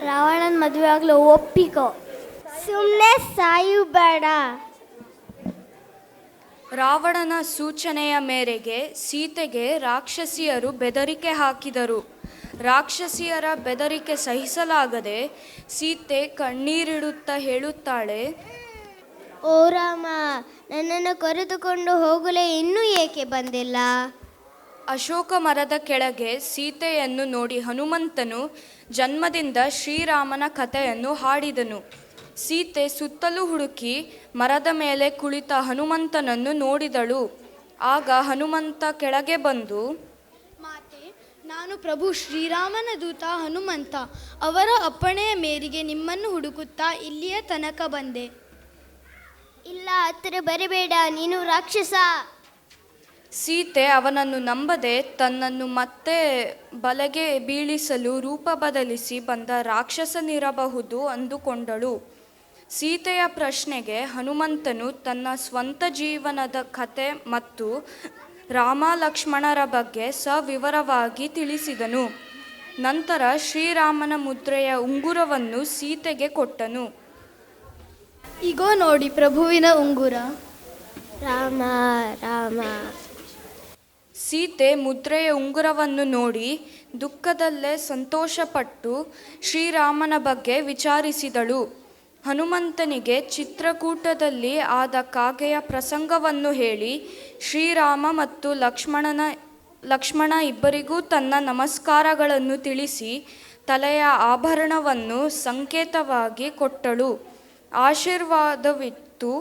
ರಾವಣನ ಮದುವೆ ಆಗಲು ಒಪ್ಪಿಕೋ. ಸುಮ್ಮನೆ ಸಾಯುಬೇಡ. ರಾವಣನ ಸೂಚನೆಯ ಮೇರೆಗೆ ಸೀತೆಗೆ ರಾಕ್ಷಸಿಯರು ಬೆದರಿಕೆ ಹಾಕಿದರು. ರಾಕ್ಷಸಿಯರ ಬೆದರಿಕೆ ಸಹಿಸಲಾಗದೆ ಸೀತೆ ಕಣ್ಣೀರಿಡುತ್ತಾ ಹೇಳುತ್ತಾಳೆ, ಓ ರಾಮ, ನನ್ನನ್ನು ಕರೆದುಕೊಂಡು ಹೋಗಲೇ ಇನ್ನೂ ಏಕೆ ಬಂದಿಲ್ಲ? ಅಶೋಕ ಮರದ ಕೆಳಗೆ ಸೀತೆಯನ್ನು ನೋಡಿ ಹನುಮಂತನು ಜನ್ಮದಿಂದ ಶ್ರೀರಾಮನ ಕಥೆಯನ್ನು ಹಾಡಿದನು. ಸೀತೆ ಸುತ್ತಲೂ ಹುಡುಕಿ ಮರದ ಮೇಲೆ ಕುಳಿತ ಹನುಮಂತನನ್ನು ನೋಡಿದಳು. ಆಗ ಹನುಮಂತ ಕೆಳಗೆ ಬಂದು, ಮಾತೆ, ನಾನು ಪ್ರಭು ಶ್ರೀರಾಮನ ದೂತ ಹನುಮಂತ. ಅವರ ಅಪ್ಪಣೆಯ ಮೇರೆಗೆ ನಿಮ್ಮನ್ನು ಹುಡುಕುತ್ತಾ ಇಲ್ಲಿಯ ತನಕ ಬಂದೆ. ಇಲ್ಲ, ಹತ್ತಿರ ಬರಬೇಡ, ನೀನು ರಾಕ್ಷಸ. ಸೀತೆ ಅವನನ್ನು ನಂಬದೆ ತನ್ನನ್ನು ಮತ್ತೆ ಬಲೆಗೆ ಬೀಳಿಸಲು ರೂಪ ಬದಲಿಸಿ ಬಂದ ರಾಕ್ಷಸನಿರಬಹುದು ಅಂದುಕೊಂಡಳು. ಸೀತೆಯ ಪ್ರಶ್ನೆಗೆ ಹನುಮಂತನು ತನ್ನ ಸ್ವಂತ ಜೀವನದ ಕಥೆ ಮತ್ತು ರಾಮ ಲಕ್ಷ್ಮಣರ ಬಗ್ಗೆ ಸವಿವರವಾಗಿ ತಿಳಿಸಿದನು. ನಂತರ ಶ್ರೀರಾಮನ ಮುದ್ರೆಯ ಉಂಗುರವನ್ನು ಸೀತೆಗೆ ಕೊಟ್ಟನು. ಈಗೋ ನೋಡಿ ಪ್ರಭುವಿನ ಉಂಗುರ. ರಾಮ ರಾಮ. ಸೀತೆ ಮುದ್ರೆಯ ಉಂಗುರವನ್ನು ನೋಡಿ ದುಃಖದಲ್ಲೇ ಸಂತೋಷಪಟ್ಟು ಶ್ರೀರಾಮನ ಬಗ್ಗೆ ವಿಚಾರಿಸಿದಳು. ಹನುಮಂತನಿಗೆ ಚಿತ್ರಕೂಟದಲ್ಲಿ ಆದ ಕಾಗೆಯ ಪ್ರಸಂಗವನ್ನು ಹೇಳಿ ಶ್ರೀರಾಮ ಮತ್ತು ಲಕ್ಷ್ಮಣ ಇಬ್ಬರಿಗೂ ತನ್ನ ನಮಸ್ಕಾರಗಳನ್ನು ತಿಳಿಸಿ ತಲೆಯ ಆಭರಣವನ್ನು ಸಂಕೇತವಾಗಿ ಕೊಟ್ಟಳು. ಆಶೀರ್ವಾದವಿತ್ತು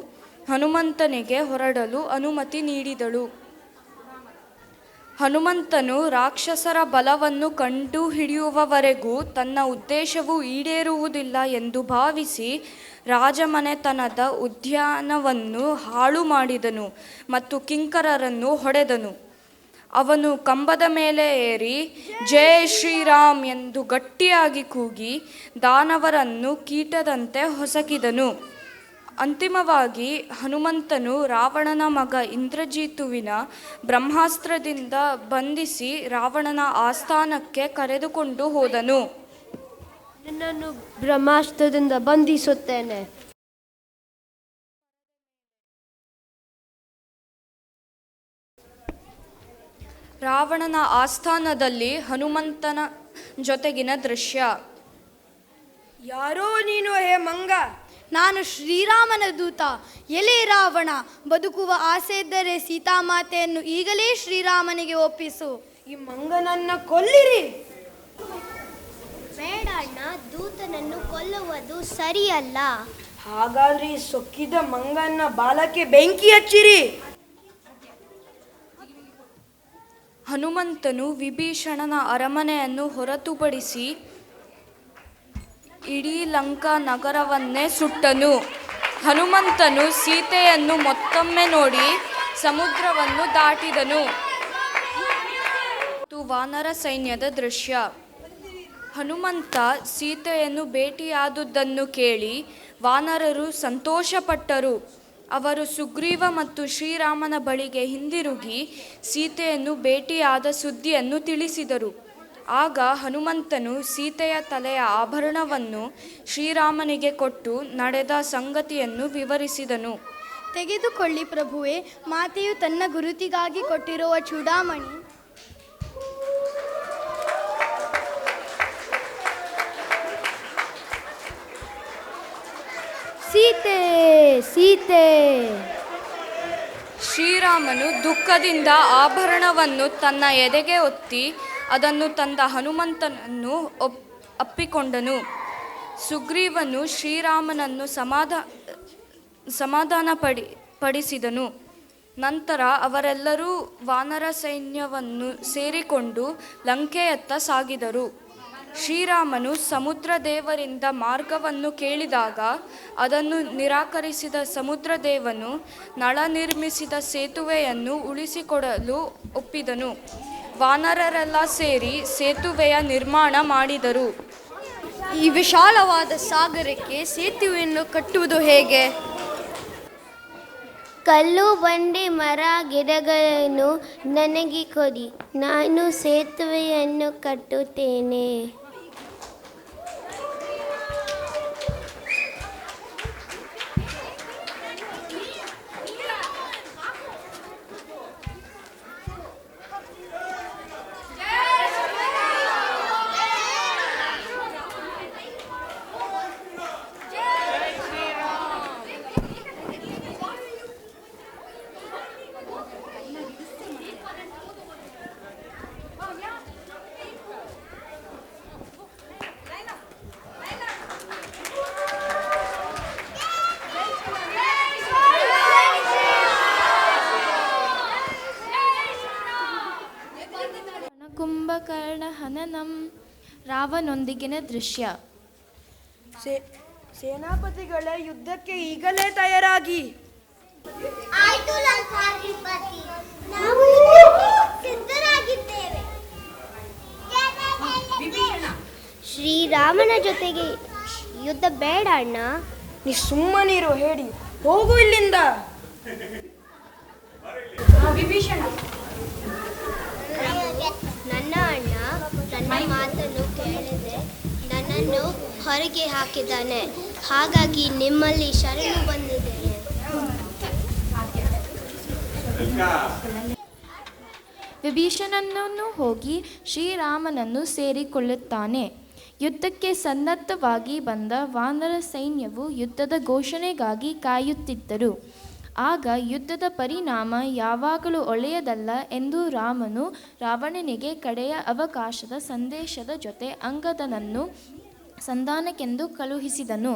ಹನುಮಂತನಿಗೆ ಹೊರಡಲು ಅನುಮತಿ ನೀಡಿದಳು. ಹನುಮಂತನು ರಾಕ್ಷಸರ ಬಲವನ್ನು ಕಂಡುಹಿಡಿಯುವವರೆಗೂ ತನ್ನ ಉದ್ದೇಶವು ಈಡೇರುವುದಿಲ್ಲ ಎಂದು ಭಾವಿಸಿ ರಾಜಮನೆತನದ ಉದ್ಯಾನವನ್ನು ಹಾಳು ಮಾಡಿದನು ಮತ್ತು ಕಿಂಕರರನ್ನು ಹೊಡೆದನು. ಅವನು ಕಂಬದ ಮೇಲೆ ಏರಿ ಜೈ ಶ್ರೀರಾಮ್ ಎಂದು ಗಟ್ಟಿಯಾಗಿ ಕೂಗಿ ದಾನವರನ್ನು ಕೀಟದಂತೆ ಹೊಸಕಿದನು. ಅಂತಿಮವಾಗಿ ಹನುಮಂತನು ರಾವಣನ ಮಗ ಇಂದ್ರಜಿತುವಿನ ಬ್ರಹ್ಮಾಸ್ತ್ರದಿಂದ ಬಂಧಿಸಿ ರಾವಣನ ಆಸ್ಥಾನಕ್ಕೆ ಕರೆದುಕೊಂಡು ಹೋದನು. ನಿನ್ನನ್ನು ಬ್ರಹ್ಮಾಸ್ತ್ರದಿಂದ ಬಂಧಿಸುತ್ತೇನೆ. ರಾವಣನ ಆಸ್ಥಾನದಲ್ಲಿ ಹನುಮಂತನ ಜೊತೆಗಿನ ದೃಶ್ಯ. ಯಾರೋ ನೀನು ಹೇ ಮಂಗ? ನಾನು ಶ್ರೀರಾಮನ ದೂತ. ಎಲೆ ರಾವಣ, ಬದುಕುವ ಆಸೆ ಇದ್ದರೆ ಸೀತಾಮಾತೆಯನ್ನು ಈಗಲೇ ಶ್ರೀರಾಮನಿಗೆ ಒಪ್ಪಿಸು. ಈ ಮಂಗನನ್ನ ಕೊಲ್ಲಿರಿ. ಬೇಡ ಅಣ್ಣ, ದೂತನನ್ನು ಕೊಲ್ಲುವುದು ಸರಿಯಲ್ಲ. ಹಾಗಾದ್ರೆ ಈ ಸೊಕ್ಕಿದ ಮಂಗನ ಬಾಲಕ್ಕೆ ಬೆಂಕಿ ಹಚ್ಚಿರಿ. ಹನುಮಂತನು ವಿಭೀಷಣನ ಅರಮನೆಯನ್ನು ಹೊರತುಪಡಿಸಿ ಇಡೀ ಲಂಕಾ ನಗರವನ್ನೇ ಸುಟ್ಟನು. ಹನುಮಂತನು ಸೀತೆಯನ್ನು ಮತ್ತೊಮ್ಮೆ ನೋಡಿ ಸಮುದ್ರವನ್ನು ದಾಟಿದನು. ವಾನರ ಸೈನ್ಯದ ದೃಶ್ಯ. ಹನುಮಂತ ಸೀತೆಯನ್ನು ಭೇಟಿಯಾದುದನ್ನು ಕೇಳಿ ವಾನರರು ಸಂತೋಷಪಟ್ಟರು. ಅವರು ಸುಗ್ರೀವ ಮತ್ತು ಶ್ರೀರಾಮನ ಬಳಿಗೆ ಹಿಂದಿರುಗಿ ಸೀತೆಯನ್ನು ಭೇಟಿಯಾದ ಸುದ್ದಿಯನ್ನು ತಿಳಿಸಿದರು. ಆಗ ಹನುಮಂತನು ಸೀತೆಯ ತಲೆಯ ಆಭರಣವನ್ನು ಶ್ರೀರಾಮನಿಗೆ ಕೊಟ್ಟು ನಡೆದ ಸಂಗತಿಯನ್ನು ವಿವರಿಸಿದನು. ತೆಗೆದುಕೊಳ್ಳಿ ಪ್ರಭುವೇ, ಮಾತೆಯು ತನ್ನ ಗುರುತಿಗಾಗಿ ಕೊಟ್ಟಿರುವ ಚೂಡಾಮಣಿ. ಸೀತೆ ಸೀತೆ. ಶ್ರೀರಾಮನು ದುಃಖದಿಂದ ಆಭರಣವನ್ನು ತನ್ನ ಎದೆಗೆ ಒತ್ತಿ ಅದನ್ನು ತಂದ ಹನುಮಂತನನ್ನು ಅಪ್ಪಿಕೊಂಡನು. ಸುಗ್ರೀವನು ಶ್ರೀರಾಮನನ್ನು ಸಮಾಧಾನಪಡಿಸಿದನು. ನಂತರ ಅವರೆಲ್ಲರೂ ವಾನರ ಸೈನ್ಯವನ್ನು ಸೇರಿಕೊಂಡು ಲಂಕೆಯತ್ತ ಸಾಗಿದರು. ಶ್ರೀರಾಮನು ಸಮುದ್ರ ದೇವರಿಂದ ಮಾರ್ಗವನ್ನು ಕೇಳಿದಾಗ ಅದನ್ನು ನಿರಾಕರಿಸಿದ ಸಮುದ್ರದೇವನು ನಳ ನಿರ್ಮಿಸಿದ ಸೇತುವೆಯನ್ನು ಉಳಿಸಿಕೊಡಲು ಒಪ್ಪಿದನು. ವಾನರರೆಲ್ಲ ಸೇರಿ ಸೇತುವೆಯ ನಿರ್ಮಾಣ ಮಾಡಿದರು. ಈ ವಿಶಾಲವಾದ ಸಾಗರಕ್ಕೆ ಸೇತುವೆಯನ್ನು ಕಟ್ಟುವುದು ಹೇಗೆ? ಕಲ್ಲು, ಬಂಡೆ, ಮರ, ಗಿಡಗಳನ್ನು ನನಗೆ ಕೊಡಿ, ನಾನು ಸೇತುವೆಯನ್ನು ಕಟ್ಟುತ್ತೇನೆ. ರಾವಣನೊಂದಿಗಿನ ದೃಶ್ಯ. ಸೇನಾಪತಿಗಳೇ, ಯುದ್ಧಕ್ಕೆ ಈಗಲೇ ತಯಾರಾಗಿ. ಆಯ್ತು ಲಂಕಾಧಿಪತಿ, ನಾವು ಸಿದ್ಧರಾಗಿದ್ದೇವೆ. ಶ್ರೀರಾಮನ ಜೊತೆಗೆ ಯುದ್ಧ ಬೇಡ ಅಣ್ಣ. ನೀ ಸುಮ್ಮನಿರು, ಹೇಳಿ ಹೋಗು ಇಲ್ಲಿಂದ. ನನ್ನ ಅಣ್ಣ ನನ್ನ ಮಾತನ್ನು ಕೇಳದೆ ನನ್ನನ್ನು ಹೊರಗೆ ಹಾಕಿದ್ದಾನೆ. ಹಾಗಾಗಿ ನಿಮ್ಮಲ್ಲಿ ಶರಣು ಬಂದಿದ್ದೇನೆ. ವಿಭೀಷಣನನ್ನು ಹೋಗಿ ಶ್ರೀರಾಮನನ್ನು ಸೇರಿಕೊಳ್ಳುತ್ತಾನೆ. ಯುದ್ಧಕ್ಕೆ ಸನ್ನದ್ಧವಾಗಿ ಬಂದ ವಾನರ ಸೈನ್ಯವು ಯುದ್ಧದ ಘೋಷಣೆಗಾಗಿ ಕಾಯುತ್ತಿದ್ದರು. ಆಗ ಯುದ್ಧದ ಪರಿಣಾಮ ಯಾವಾಗಲೂ ಒಳ್ಳೆಯದಲ್ಲ ಎಂದು ರಾಮನು ರಾವಣನಿಗೆ ಕಡೆಯ ಅವಕಾಶದ ಸಂದೇಶದ ಜೊತೆ ಅಂಗದನನ್ನು ಸಂಧಾನಕ್ಕೆಂದು ಕಳುಹಿಸಿದನು.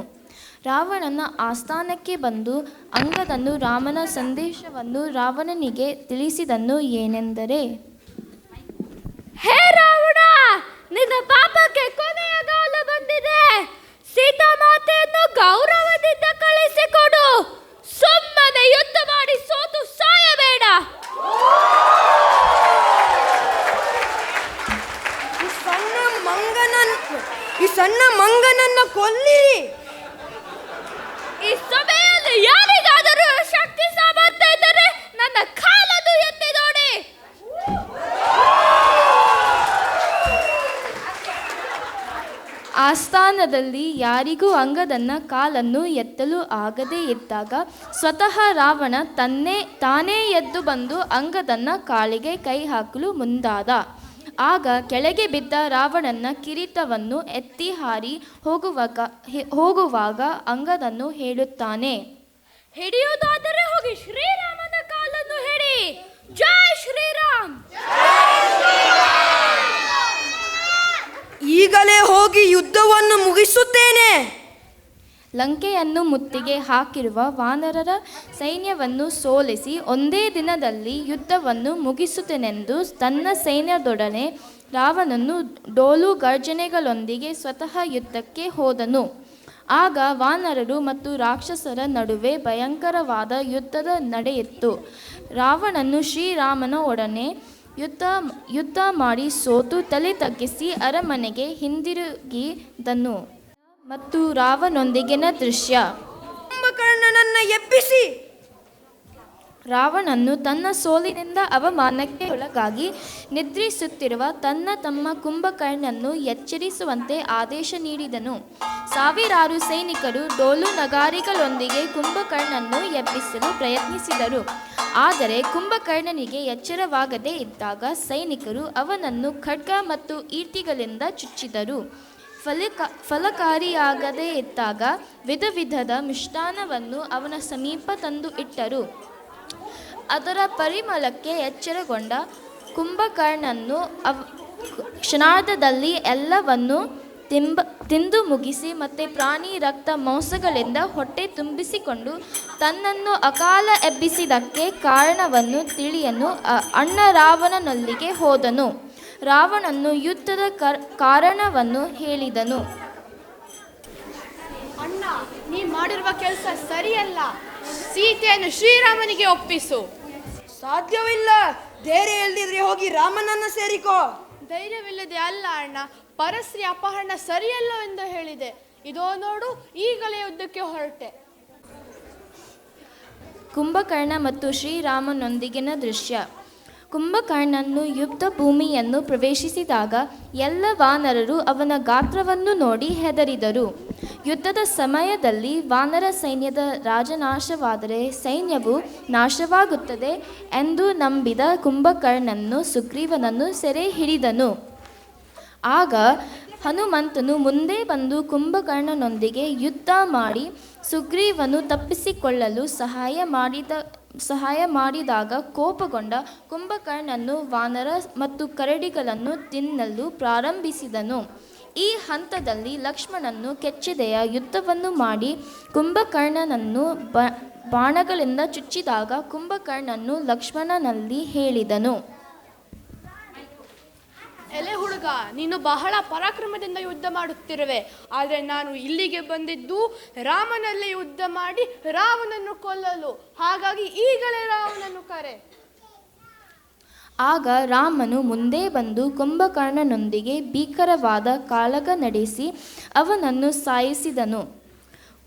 ರಾವಣನ ಆಸ್ಥಾನಕ್ಕೆ ಬಂದು ಅಂಗದನು ರಾಮನ ಸಂದೇಶವನ್ನು ರಾವಣನಿಗೆ ತಿಳಿಸಿದನು. ಏನೆಂದರೆ, ಹೇ ರಾವಣ, ನಿನ್ನ ಪಾಪಕ್ಕೆ ಕೊನೆಯ ಕಾಲ ಬಂದಿದೆ. ಸೀತಾಮಾತೆಯನ್ನು ಗೌರವದಿಂದ ಕಳಿಸಿಕೊಡು. ಸುಮ್ಮನೆ ಯುದ್ಧ ಮಾಡಿ ಸೋತು ಸಾಯಬೇಡ. ಈ ಸಣ್ಣ ಮಂಗನನ್ನು ಕೊಲ್ಲಿರಿ. ಈ ಸಭೆಯಲ್ಲಿ ಯಾರಿಗಾದರೂ ಶಕ್ತಿ ಸಾಮರ್ಥ್ಯ ಇದ್ದರೆ ನನ್ನ ಕಾಲನ್ನು ಎತ್ತಿ ನೋಡಿ. ಆಸ್ಥಾನದಲ್ಲಿ ಯಾರಿಗೂ ಅಂಗದನ ಕಾಲನ್ನು ಎತ್ತಲು ಆಗದೇ ಇದ್ದಾಗ ಸ್ವತಃ ರಾವಣ ತಾನೇ ಎದ್ದು ಬಂದು ಅಂಗದನ ಕಾಲಿಗೆ ಕೈ ಹಾಕಲು ಮುಂದಾದ. ಆಗ ಕೆಳಗೆ ಬಿದ್ದ ರಾವಣನ ಕಿರೀಟವನ್ನು ಎತ್ತಿ ಹಾರಿ ಹೋಗುವಾಗ ಅಂಗದನು ಹೇಳುತ್ತಾನೆ, ಹಿಡಿಯುವುದಾದರೆ ಹೋಗಿ ಶ್ರೀರಾಮನ ಕಾಲನ್ನು ಹಿಡಿ. ಜೈ ಶ್ರೀರಾಮ್. ಈಗಲೇ ಹೋಗಿ ಯುದ್ಧವನ್ನು ಮುಗಿಸುತ್ತೇನೆ. ಲಂಕೆಯನ್ನು ಮುತ್ತಿಗೆ ಹಾಕಿರುವ ವಾನರರ ಸೈನ್ಯವನ್ನು ಸೋಲಿಸಿ ಒಂದೇ ದಿನದಲ್ಲಿ ಯುದ್ಧವನ್ನು ಮುಗಿಸುತ್ತೇನೆಂದು ತನ್ನ ಸೈನ್ಯದೊಡನೆ ರಾವಣನು ಡೋಲು ಗರ್ಜನೆಗಳೊಂದಿಗೆ ಸ್ವತಃ ಯುದ್ಧಕ್ಕೆ ಹೋದನು. ಆಗ ವಾನರರು ಮತ್ತು ರಾಕ್ಷಸರ ನಡುವೆ ಭಯಂಕರವಾದ ಯುದ್ಧದ ನಡೆಯಿತು. ರಾವಣನು ಶ್ರೀರಾಮನ ಒಡನೆ ಯುದ್ಧ ಮಾಡಿ ಸೋತು ತಲೆ ತಗ್ಗಿಸಿ ಅರಮನೆಗೆ ಹಿಂದಿರುಗಿದನು. ಮತ್ತು ರಾವಣನೊಂದಿಗಿನ ದೃಶ್ಯ. ಕುಂಭಕರ್ಣನನ್ನು ಎಬ್ಬಿಸಿ. ರಾವಣನು ತನ್ನ ಸೋಲಿನಿಂದ ಅವಮಾನಕ್ಕೆ ಒಳಗಾಗಿ ನಿದ್ರಿಸುತ್ತಿರುವ ತನ್ನ ತಮ್ಮ ಕುಂಭಕರ್ಣನನ್ನು ಎಚ್ಚರಿಸುವಂತೆ ಆದೇಶ ನೀಡಿದನು. ಸಾವಿರಾರು ಸೈನಿಕರು ಡೋಲು ನಗಾರಿಗಳೊಂದಿಗೆ ಕುಂಭಕರ್ಣನನ್ನು ಎಬ್ಬಿಸಲು ಪ್ರಯತ್ನಿಸಿದರು. ಆದರೆ ಕುಂಭಕರ್ಣನಿಗೆ ಎಚ್ಚರವಾಗದೇ ಇದ್ದಾಗ ಸೈನಿಕರು ಅವನನ್ನು ಖಡ್ಗ ಮತ್ತು ಈಟಿಗಳಿಂದ ಚುಚ್ಚಿದರು. ಫಲಕಾರಿಯಾಗದೇ ಇದ್ದಾಗ ವಿಧ ವಿಧದ ಮಿಷ್ಟಾನ್ನವನ್ನು ಅವನ ಸಮೀಪ ತಂದು ಇಟ್ಟರು. ಅದರ ಪರಿಮಳಕ್ಕೆ ಎಚ್ಚರಗೊಂಡ ಕುಂಭಕರ್ಣನು ಕ್ಷಣಾರ್ಧದಲ್ಲಿ ಎಲ್ಲವನ್ನು ತಿಂದು ಮುಗಿಸಿ ಮತ್ತೆ ಪ್ರಾಣಿ ರಕ್ತ ಮಾಂಸಗಳಿಂದ ಹೊಟ್ಟೆ ತುಂಬಿಸಿಕೊಂಡು ತನ್ನನ್ನು ಅಕಾಲ ಎಬ್ಬಿಸಿದ್ದಕ್ಕೆ ಕಾರಣವನ್ನು ತಿಳಿಯಲು ಅಣ್ಣ ರಾವಣನೊಂದಿಗೆ ಹೋದನು. ರಾವಣನು ಯುದ್ಧದ ಕಾರಣವನ್ನು ಹೇಳಿದನು. ಅಣ್ಣ, ನೀ ಮಾಡಿರುವ ಕೆಲಸ ಸರಿಯಲ್ಲ. ಸೀತೆಯನ್ನು ಶ್ರೀರಾಮನಿಗೆ ಒಪ್ಪಿಸು. ಸಾಧ್ಯವಿಲ್ಲ. ಧೈರ್ಯ ಇಲ್ಲದಿದ್ರೆ ಹೋಗಿ ರಾಮನನ್ನು ಸೇರಿಕೋ. ಧೈರ್ಯವಿಲ್ಲದೆ ಅಲ್ಲ ಅಣ್ಣ, ಪರಸ್ತ್ರೀ ಅಪಹರಣ ಸರಿಯಲ್ಲ ಎಂದು ಹೇಳಿದೆ. ಇದೋ ನೋಡು, ಈಗಲೇ ಯುದ್ಧಕ್ಕೆ ಹೊರಟೆ. ಕುಂಭಕರ್ಣ ಮತ್ತು ಶ್ರೀರಾಮನೊಂದಿಗಿನ ದೃಶ್ಯ. ಕುಂಭಕರ್ಣನು ಯುದ್ಧ ಭೂಮಿಯನ್ನು ಪ್ರವೇಶಿಸಿದಾಗ ಎಲ್ಲ ವಾನರರು ಅವನ ಗಾತ್ರವನ್ನು ನೋಡಿ ಹೆದರಿದರು. ಯುದ್ಧದ ಸಮಯದಲ್ಲಿ ವಾನರ ಸೈನ್ಯದ ರಾಜನಾಶವಾದರೆ ಸೈನ್ಯವು ನಾಶವಾಗುತ್ತದೆ ಎಂದು ನಂಬಿದ ಕುಂಭಕರ್ಣನು ಸುಗ್ರೀವನನ್ನು ಸೆರೆ ಹಿಡಿದನು. ಆಗ ಹನುಮಂತನು ಮುಂದೆ ಬಂದು ಕುಂಭಕರ್ಣನೊಂದಿಗೆ ಯುದ್ಧ ಮಾಡಿ ಸುಗ್ರೀವನು ತಪ್ಪಿಸಿಕೊಳ್ಳಲು ಸಹಾಯ ಮಾಡಿದಾಗ ಕೋಪಗೊಂಡ ಕುಂಭಕರ್ಣನು ವಾನರ ಮತ್ತು ಕರಡಿಗಳನ್ನು ತಿನ್ನಲು ಪ್ರಾರಂಭಿಸಿದನು. ಈ ಹಂತದಲ್ಲಿ ಲಕ್ಷ್ಮಣನು ಕೆಚ್ಚೆದೆಯ ಯುದ್ಧವನ್ನು ಮಾಡಿ ಕುಂಭಕರ್ಣನನ್ನು ಬಾಣಗಳಿಂದ ಚುಚ್ಚಿದಾಗ ಕುಂಭಕರ್ಣನು ಲಕ್ಷ್ಮಣನಲ್ಲಿ ಹೇಳಿದನು, ಎಲೆ ಹುಡುಗ, ನೀನು ಬಹಳ ಪರಾಕ್ರಮದಿಂದ ಯುದ್ಧ ಮಾಡುತ್ತಿರುವೆ. ಆದರೆ ನಾನು ಇಲ್ಲಿಗೆ ಬಂದಿದ್ದು ರಾಮನಲ್ಲಿ ಯುದ್ಧ ಮಾಡಿ ರಾವಣನನ್ನು ಕೊಲ್ಲಲು. ಹಾಗಾಗಿ ಈಗಲೇ ರಾವಣನನ್ನು ಕರೆ. ಆಗ ರಾಮನು ಮುಂದೆ ಬಂದು ಕುಂಭಕರ್ಣನೊಂದಿಗೆ ಭೀಕರವಾದ ಕಾಳಗ ನಡೆಸಿ ಅವನನ್ನು ಸಾಯಿಸಿದನು.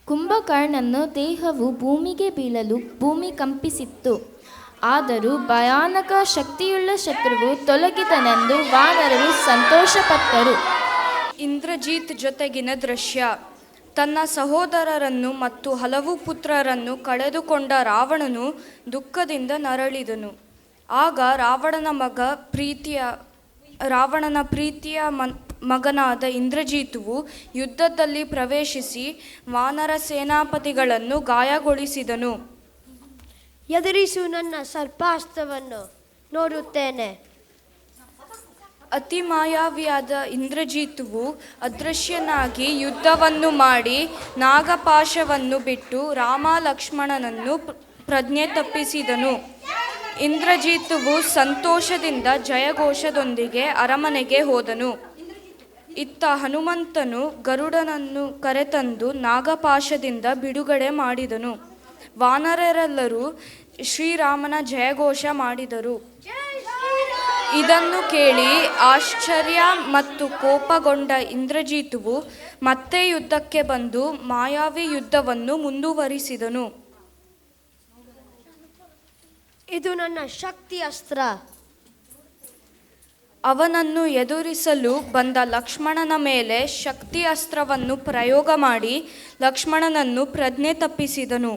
ಕುಂಭಕರ್ಣನ ದೇಹವು ಭೂಮಿಗೆ ಬೀಳಲು ಭೂಮಿ ಕಂಪಿಸಿತ್ತು. ಆದರೂ ಭಯಾನಕ ಶಕ್ತಿಯುಳ್ಳ ಶತ್ರುವು ತೊಲಗಿದನೆಂದು ವಾನರರು ಸಂತೋಷಪಟ್ಟರು. ಇಂದ್ರಜಿತ್ ಜೊತೆಗಿನ ದೃಶ್ಯ. ತನ್ನ ಸಹೋದರರನ್ನು ಮತ್ತು ಹಲವು ಪುತ್ರರನ್ನು ಕಳೆದುಕೊಂಡ ರಾವಣನು ದುಃಖದಿಂದ ನರಳಿದನು. ಆಗ ರಾವಣನ ಪ್ರೀತಿಯ ಮಗನಾದ ಇಂದ್ರಜಿತುವು ಯುದ್ಧದಲ್ಲಿ ಪ್ರವೇಶಿಸಿ ವಾನರ ಸೇನಾಪತಿಗಳನ್ನು ಗಾಯಗೊಳಿಸಿದನು. ಎದುರಿಸು, ನನ್ನ ಸರ್ಪಾಸ್ತ್ರವನ್ನು ನೋಡುತ್ತೇನೆ. ಅತಿ ಮಾಯಾವಿಯಾದ ಇಂದ್ರಜಿತುವು ಅದೃಶ್ಯನಾಗಿ ಯುದ್ಧವನ್ನು ಮಾಡಿ ನಾಗಪಾಶವನ್ನು ಬಿಟ್ಟು ರಾಮ ಲಕ್ಷ್ಮಣನನ್ನು ಪ್ರಜ್ಞೆ ತಪ್ಪಿಸಿದನು. ಇಂದ್ರಜಿತುವು ಸಂತೋಷದಿಂದ ಜಯಘೋಷದೊಂದಿಗೆ ಅರಮನೆಗೆ ಹೋದನು. ಇತ್ತ ಹನುಮಂತನು ಗರುಡನನ್ನು ಕರೆತಂದು ನಾಗಪಾಶದಿಂದ ಬಿಡುಗಡೆ ಮಾಡಿದನು. ವಾನರರೆಲ್ಲರೂ ಶ್ರೀರಾಮನ ಜಯಘೋಷ ಮಾಡಿದರು. ಇದನ್ನು ಕೇಳಿ ಆಶ್ಚರ್ಯ ಮತ್ತು ಕೋಪಗೊಂಡ ಇಂದ್ರಜಿತುವು ಮತ್ತೆ ಯುದ್ಧಕ್ಕೆ ಬಂದು ಮಾಯಾವಿ ಯುದ್ಧವನ್ನು ಮುಂದುವರಿಸಿದನು. ಇದು ನನ್ನ ಶಕ್ತಿ ಅಸ್ತ್ರ. ಅವನನ್ನು ಎದುರಿಸಲು ಬಂದ ಲಕ್ಷ್ಮಣನ ಮೇಲೆ ಶಕ್ತಿ ಅಸ್ತ್ರವನ್ನು ಪ್ರಯೋಗ ಮಾಡಿ ಲಕ್ಷ್ಮಣನನ್ನು ಪ್ರಜ್ಞೆ ತಪ್ಪಿಸಿದನು.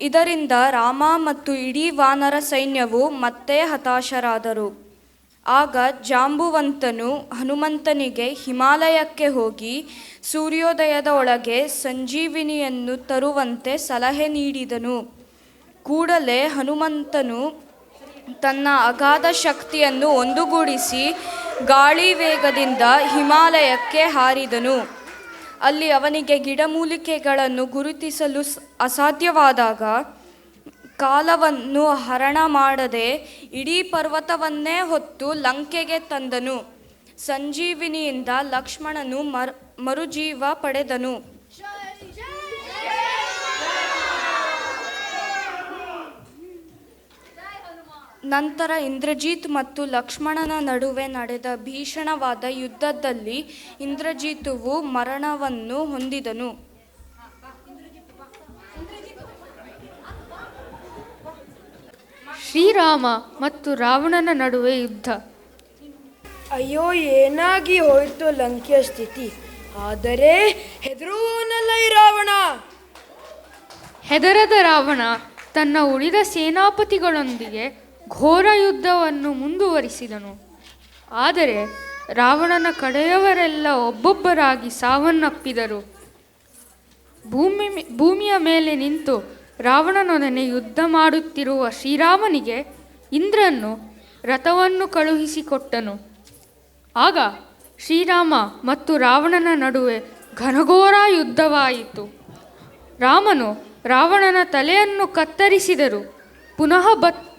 ಇದರಿಂದ ರಾಮ ಮತ್ತು ಇಡೀ ವಾನರ ಸೈನ್ಯವು ಮತ್ತೆ ಹತಾಶರಾದರು. ಆಗ ಜಾಂಬುವಂತನು ಹನುಮಂತನಿಗೆ ಹಿಮಾಲಯಕ್ಕೆ ಹೋಗಿ ಸೂರ್ಯೋದಯದ ಒಳಗೆ ಸಂಜೀವಿನಿಯನ್ನು ತರುವಂತೆ ಸಲಹೆ ನೀಡಿದನು. ಕೂಡಲೇ ಹನುಮಂತನು ತನ್ನ ಅಗಾಧ ಶಕ್ತಿಯನ್ನು ಒಂದುಗೂಡಿಸಿ ಗಾಳಿ ವೇಗದಿಂದ ಹಿಮಾಲಯಕ್ಕೆ ಹಾರಿದನು. ಅಲ್ಲಿ ಅವನಿಗೆ ಗಿಡಮೂಲಿಕೆಗಳನ್ನು ಗುರುತಿಸಲು ಅಸಾಧ್ಯವಾದಾಗ ಕಾಲವನ್ನು ಹರಣ ಮಾಡದೆ ಇಡೀ ಪರ್ವತವನ್ನೇ ಹೊತ್ತು ಲಂಕೆಗೆ ತಂದನು. ಸಂಜೀವಿನಿಯಿಂದ ಲಕ್ಷ್ಮಣನು ಮರುಜೀವ ಪಡೆದನು. ನಂತರ ಇಂದ್ರಜಿತ್ ಮತ್ತು ಲಕ್ಷ್ಮಣನ ನಡುವೆ ನಡೆದ ಭೀಷಣವಾದ ಯುದ್ಧದಲ್ಲಿ ಇಂದ್ರಜಿತುವು ಮರಣವನ್ನು ಹೊಂದಿದನು. ಶ್ರೀರಾಮ ಮತ್ತು ರಾವಣನ ನಡುವೆ ಯುದ್ಧ. ಅಯ್ಯೋ, ಏನಾಗಿ ಹೋಯಿತು ಲಂಕೆಯ ಸ್ಥಿತಿ. ಆದರೆ ಹೆದರುವವನಲ್ಲ ಈ ರಾವಣ. ಹೆದರದ ರಾವಣ ತನ್ನ ಉಳಿದ ಸೇನಾಪತಿಗಳೊಂದಿಗೆ ಘೋರ ಯುದ್ಧವನ್ನು ಮುಂದುವರಿಸಿದನು. ಆದರೆ ರಾವಣನ ಕಡೆಯವರೆಲ್ಲ ಒಬ್ಬೊಬ್ಬರಾಗಿ ಸಾವನ್ನಪ್ಪಿದರು. ಭೂಮಿಯ ಮೇಲೆ ನಿಂತು ರಾವಣನೊಡನೆ ಯುದ್ಧ ಮಾಡುತ್ತಿರುವ ಶ್ರೀರಾಮನಿಗೆ ಇಂದ್ರನು ರಥವನ್ನು ಕಳುಹಿಸಿಕೊಟ್ಟನು. ಆಗ ಶ್ರೀರಾಮ ಮತ್ತು ರಾವಣನ ನಡುವೆ ಘನಘೋರ ಯುದ್ಧವಾಯಿತು. ರಾಮನು ರಾವಣನ ತಲೆಯನ್ನು ಕತ್ತರಿಸಿದರು. ಪುನಃ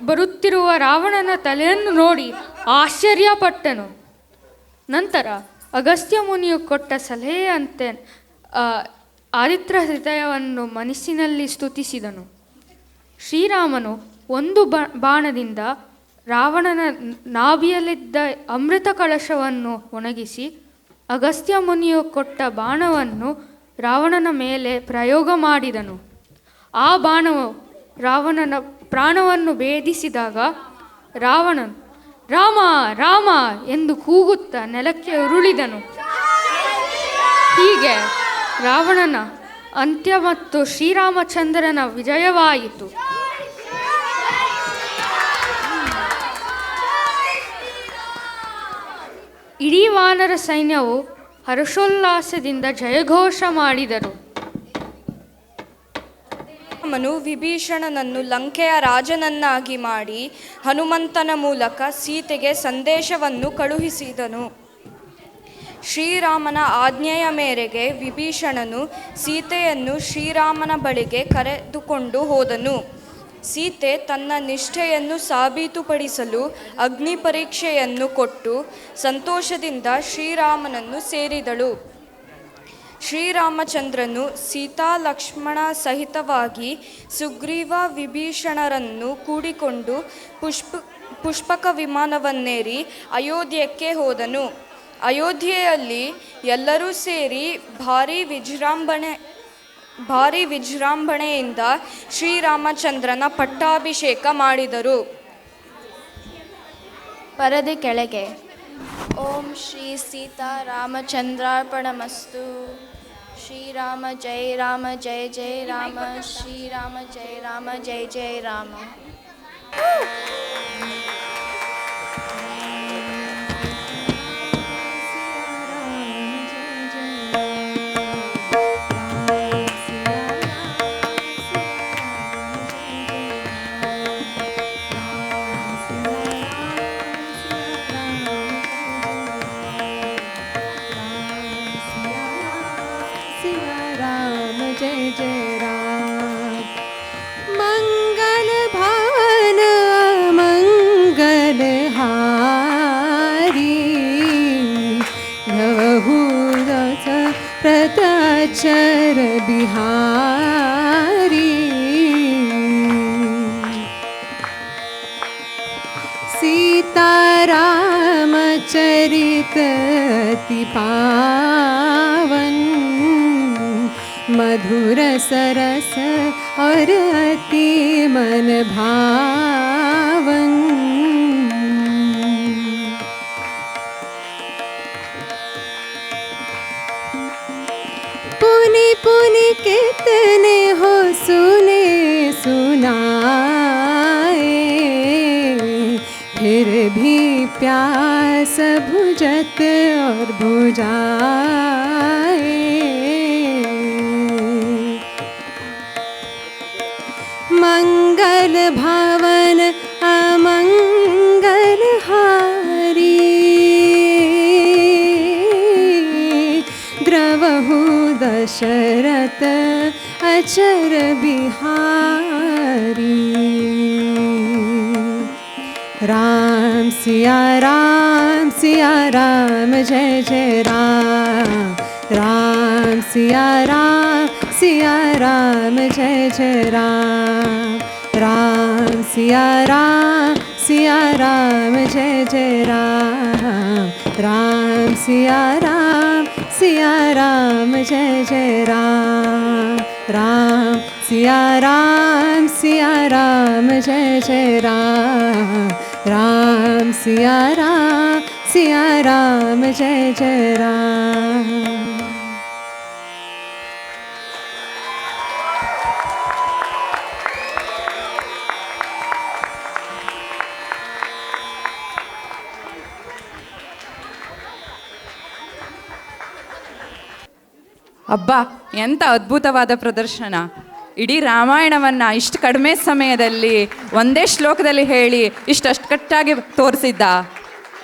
ಬರುತ್ತಿರುವ ರಾವಣನ ತಲೆಯನ್ನು ನೋಡಿ ಆಶ್ಚರ್ಯಪಟ್ಟನು. ನಂತರ ಅಗಸ್ತ್ಯ ಮುನಿಯು ಕೊಟ್ಟ ಸಲಹೆಯಂತೆ ಆದಿತ್ಯ ಹೃದಯವನ್ನು ಮನಸ್ಸಿನಲ್ಲಿ ಸ್ತುತಿಸಿದನು. ಶ್ರೀರಾಮನು ಒಂದು ಬಾಣದಿಂದ ರಾವಣನ ನಾಭಿಯಲ್ಲಿದ್ದ ಅಮೃತ ಕಳಶವನ್ನು ಒಣಗಿಸಿ ಅಗಸ್ತ್ಯ ಮುನಿಯು ಕೊಟ್ಟ ಬಾಣವನ್ನು ರಾವಣನ ಮೇಲೆ ಪ್ರಯೋಗ ಮಾಡಿದನು. ಆ ಬಾಣವು ರಾವಣನ ಪ್ರಾಣವನ್ನು ಭೇದಿಸಿದಾಗ ರಾವಣನು ರಾಮ ರಾಮ ಎಂದು ಕೂಗುತ್ತಾ ನೆಲಕ್ಕೆ ಉರುಳಿದನು. ಹೀಗೆ ರಾವಣನ ಅಂತ್ಯ ಮತ್ತು ಶ್ರೀರಾಮಚಂದ್ರನ ವಿಜಯವಾಯಿತು. ಇಡೀ ವಾನರ ಸೈನ್ಯವು ಹರ್ಷೋಲ್ಲಾಸದಿಂದ ಜಯಘೋಷ ಮಾಡಿದರು. ರಾಮನು ವಿಭೀಷಣನನ್ನು ಲಂಕೆಯ ರಾಜನನ್ನಾಗಿ ಮಾಡಿ ಹನುಮಂತನ ಮೂಲಕ ಸೀತೆಗೆ ಸಂದೇಶವನ್ನು ಕಳುಹಿಸಿದನು. ಶ್ರೀರಾಮನ ಆಜ್ಞೆಯ ಮೇರೆಗೆ ವಿಭೀಷಣನು ಸೀತೆಯನ್ನು ಶ್ರೀರಾಮನ ಬಳಿಗೆ ಕರೆದುಕೊಂಡು ಹೋದನು. ಸೀತೆ ತನ್ನ ನಿಷ್ಠೆಯನ್ನು ಸಾಬೀತುಪಡಿಸಲು ಅಗ್ನಿ ಪರೀಕ್ಷೆಯನ್ನು ಕೊಟ್ಟು ಸಂತೋಷದಿಂದ ಶ್ರೀರಾಮನನ್ನು ಸೇರಿದಳು. ಶ್ರೀರಾಮಚಂದ್ರನು ಸೀತಾ ಲಕ್ಷ್ಮಣ ಸಹಿತವಾಗಿ ಸುಗ್ರೀವ ವಿಭೀಷಣರನ್ನು ಕೂಡಿಕೊಂಡು ಪುಷ್ಪಕ ವಿಮಾನವನ್ನೇರಿ ಅಯೋಧ್ಯಕ್ಕೆ ಹೋದನು. ಅಯೋಧ್ಯೆಯಲ್ಲಿ ಎಲ್ಲರೂ ಸೇರಿ ಭಾರಿ ವಿಜೃಂಭಣೆಯಿಂದ ಶ್ರೀರಾಮಚಂದ್ರನ ಪಟ್ಟಾಭಿಷೇಕ ಮಾಡಿದರು. ಪರದೆ ಕೆಳಗೆ ಓಂ ಶ್ರೀ ಸೀತಾ ರಾಮಚಂದ್ರಾರ್ಪಣಮಸ್ತು. ಶ್ರೀರಾಮ ಜಯ ರಾಮ ಜಯ ಜಯ ರಾಮ, ಶ್ರೀರಾಮ ಜಯ ರಾಮ ಜಯ ಜಯ ರಾಮ. मंगल भावन मंगल हारी, भवभूत प्रतचर बिहारी. सीताराम चरित अति पावन, मधुर सरस और अति मन भावन. पुनि पुनि कितने हो सुने सुनाए, फिर भी प्यास बुझत और बुझाए. मंगल भावन अमंगल हारी, द्रवहु दशरथ अचर बिहारी. राम सिया राम जय जय राम, राम सिया राम जय जय राम, राम सिया राम जय जय राम, राम सिया राम जय जय राम, राम सिया राम जय जय राम, राम सिया राम जय जय राम. ಅಬ್ಬಾ, ಎಂಥ ಅದ್ಭುತವಾದ ಪ್ರದರ್ಶನ! ಇಡೀ ರಾಮಾಯಣವನ್ನು ಇಷ್ಟು ಕಡಿಮೆ ಸಮಯದಲ್ಲಿ ಒಂದೇ ಶ್ಲೋಕದಲ್ಲಿ ಹೇಳಿ ಇಷ್ಟು ಕಟ್ಟಾಗಿ ತೋರಿಸಿದ್ದ.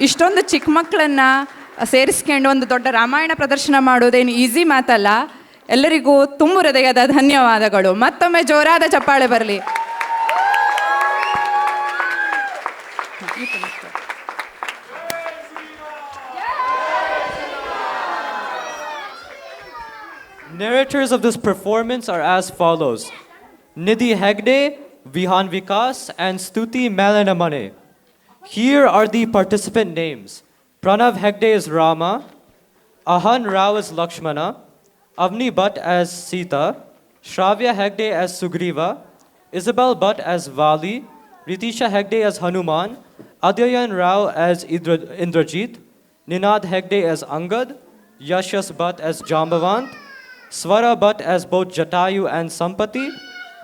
ಇಷ್ಟೊಂದು ಚಿಕ್ಕ ಮಕ್ಕಳನ್ನು ಸೇರಿಸ್ಕೊಂಡು ಒಂದು ದೊಡ್ಡ ರಾಮಾಯಣ ಪ್ರದರ್ಶನ ಮಾಡೋದೇನು ಈಸಿ ಮಾತಲ್ಲ. ಎಲ್ಲರಿಗೂ ತುಂಬು ಹೃದಯದ ಧನ್ಯವಾದಗಳು. ಮತ್ತೊಮ್ಮೆ ಜೋರಾದ ಚಪ್ಪಾಳೆ ಬರಲಿ. Narrators of this performance are as follows: Nidhi Hegde, Vihan Vikas, and Stuti Malanamane. Here are the participant names. Pranav Hegde is Rama, Ahan Rao as Lakshmana, Avni Bhatt as Sita, Shravya Hegde as Sugriva, Isabel Bhatt as Vali, Ritisha Hegde as Hanuman, Adyayan Rao as Indrajit, Ninad Hegde as Angad, Yashas Bhatt as Jambavant, Swara Bhatt as both Jatayu and Sampati,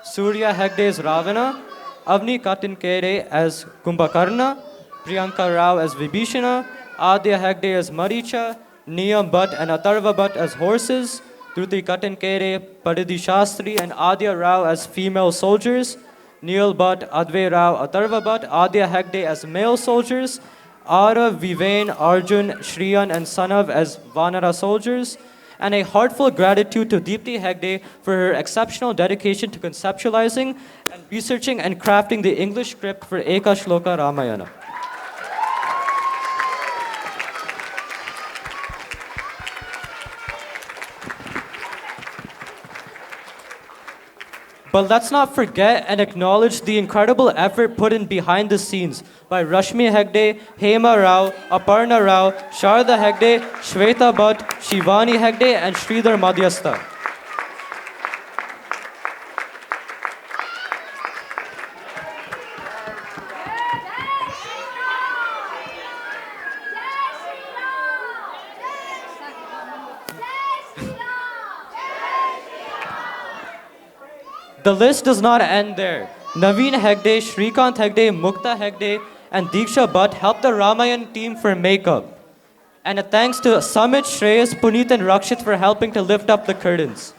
Surya Hegde as Ravana, Avni Katinkere as Kumbhakarna, Priyanka Rao as Vibhishana, Adya Hegde as Maricha, Niyam Bhatt and Atharva Bhatt as horses, Dhruti Katinkere, Paridhi Shastri and Adya Rao as female soldiers, Neil Bhatt, Adve Rao, Atharva Bhatt, Adya Hegde as male soldiers, Arav, Viven, Arjun, Shriyan and Sanav as Vanara soldiers, and a heartfelt gratitude to Deepthi Hegde for her exceptional dedication to conceptualizing and researching and crafting the English script for Eka Shloka Ramayana. But let's not forget and acknowledge the incredible effort put in behind the scenes by Rashmi Hegde, Hema Rao, Aparna Rao, Sharda Hegde, Shweta Bhatt, Shivani Hegde, and Sridhar Madhyastha. The list does not end there. Naveen Hegde, Shrikant Hegde, Mukta Hegde, and Diksha Bhatt helped the Ramayan team for makeup. And a thanks to Samit, Shreyas, Puneet, and Rakshit for helping to lift up the curtains.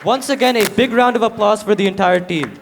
Once again, a big round of applause for the entire team.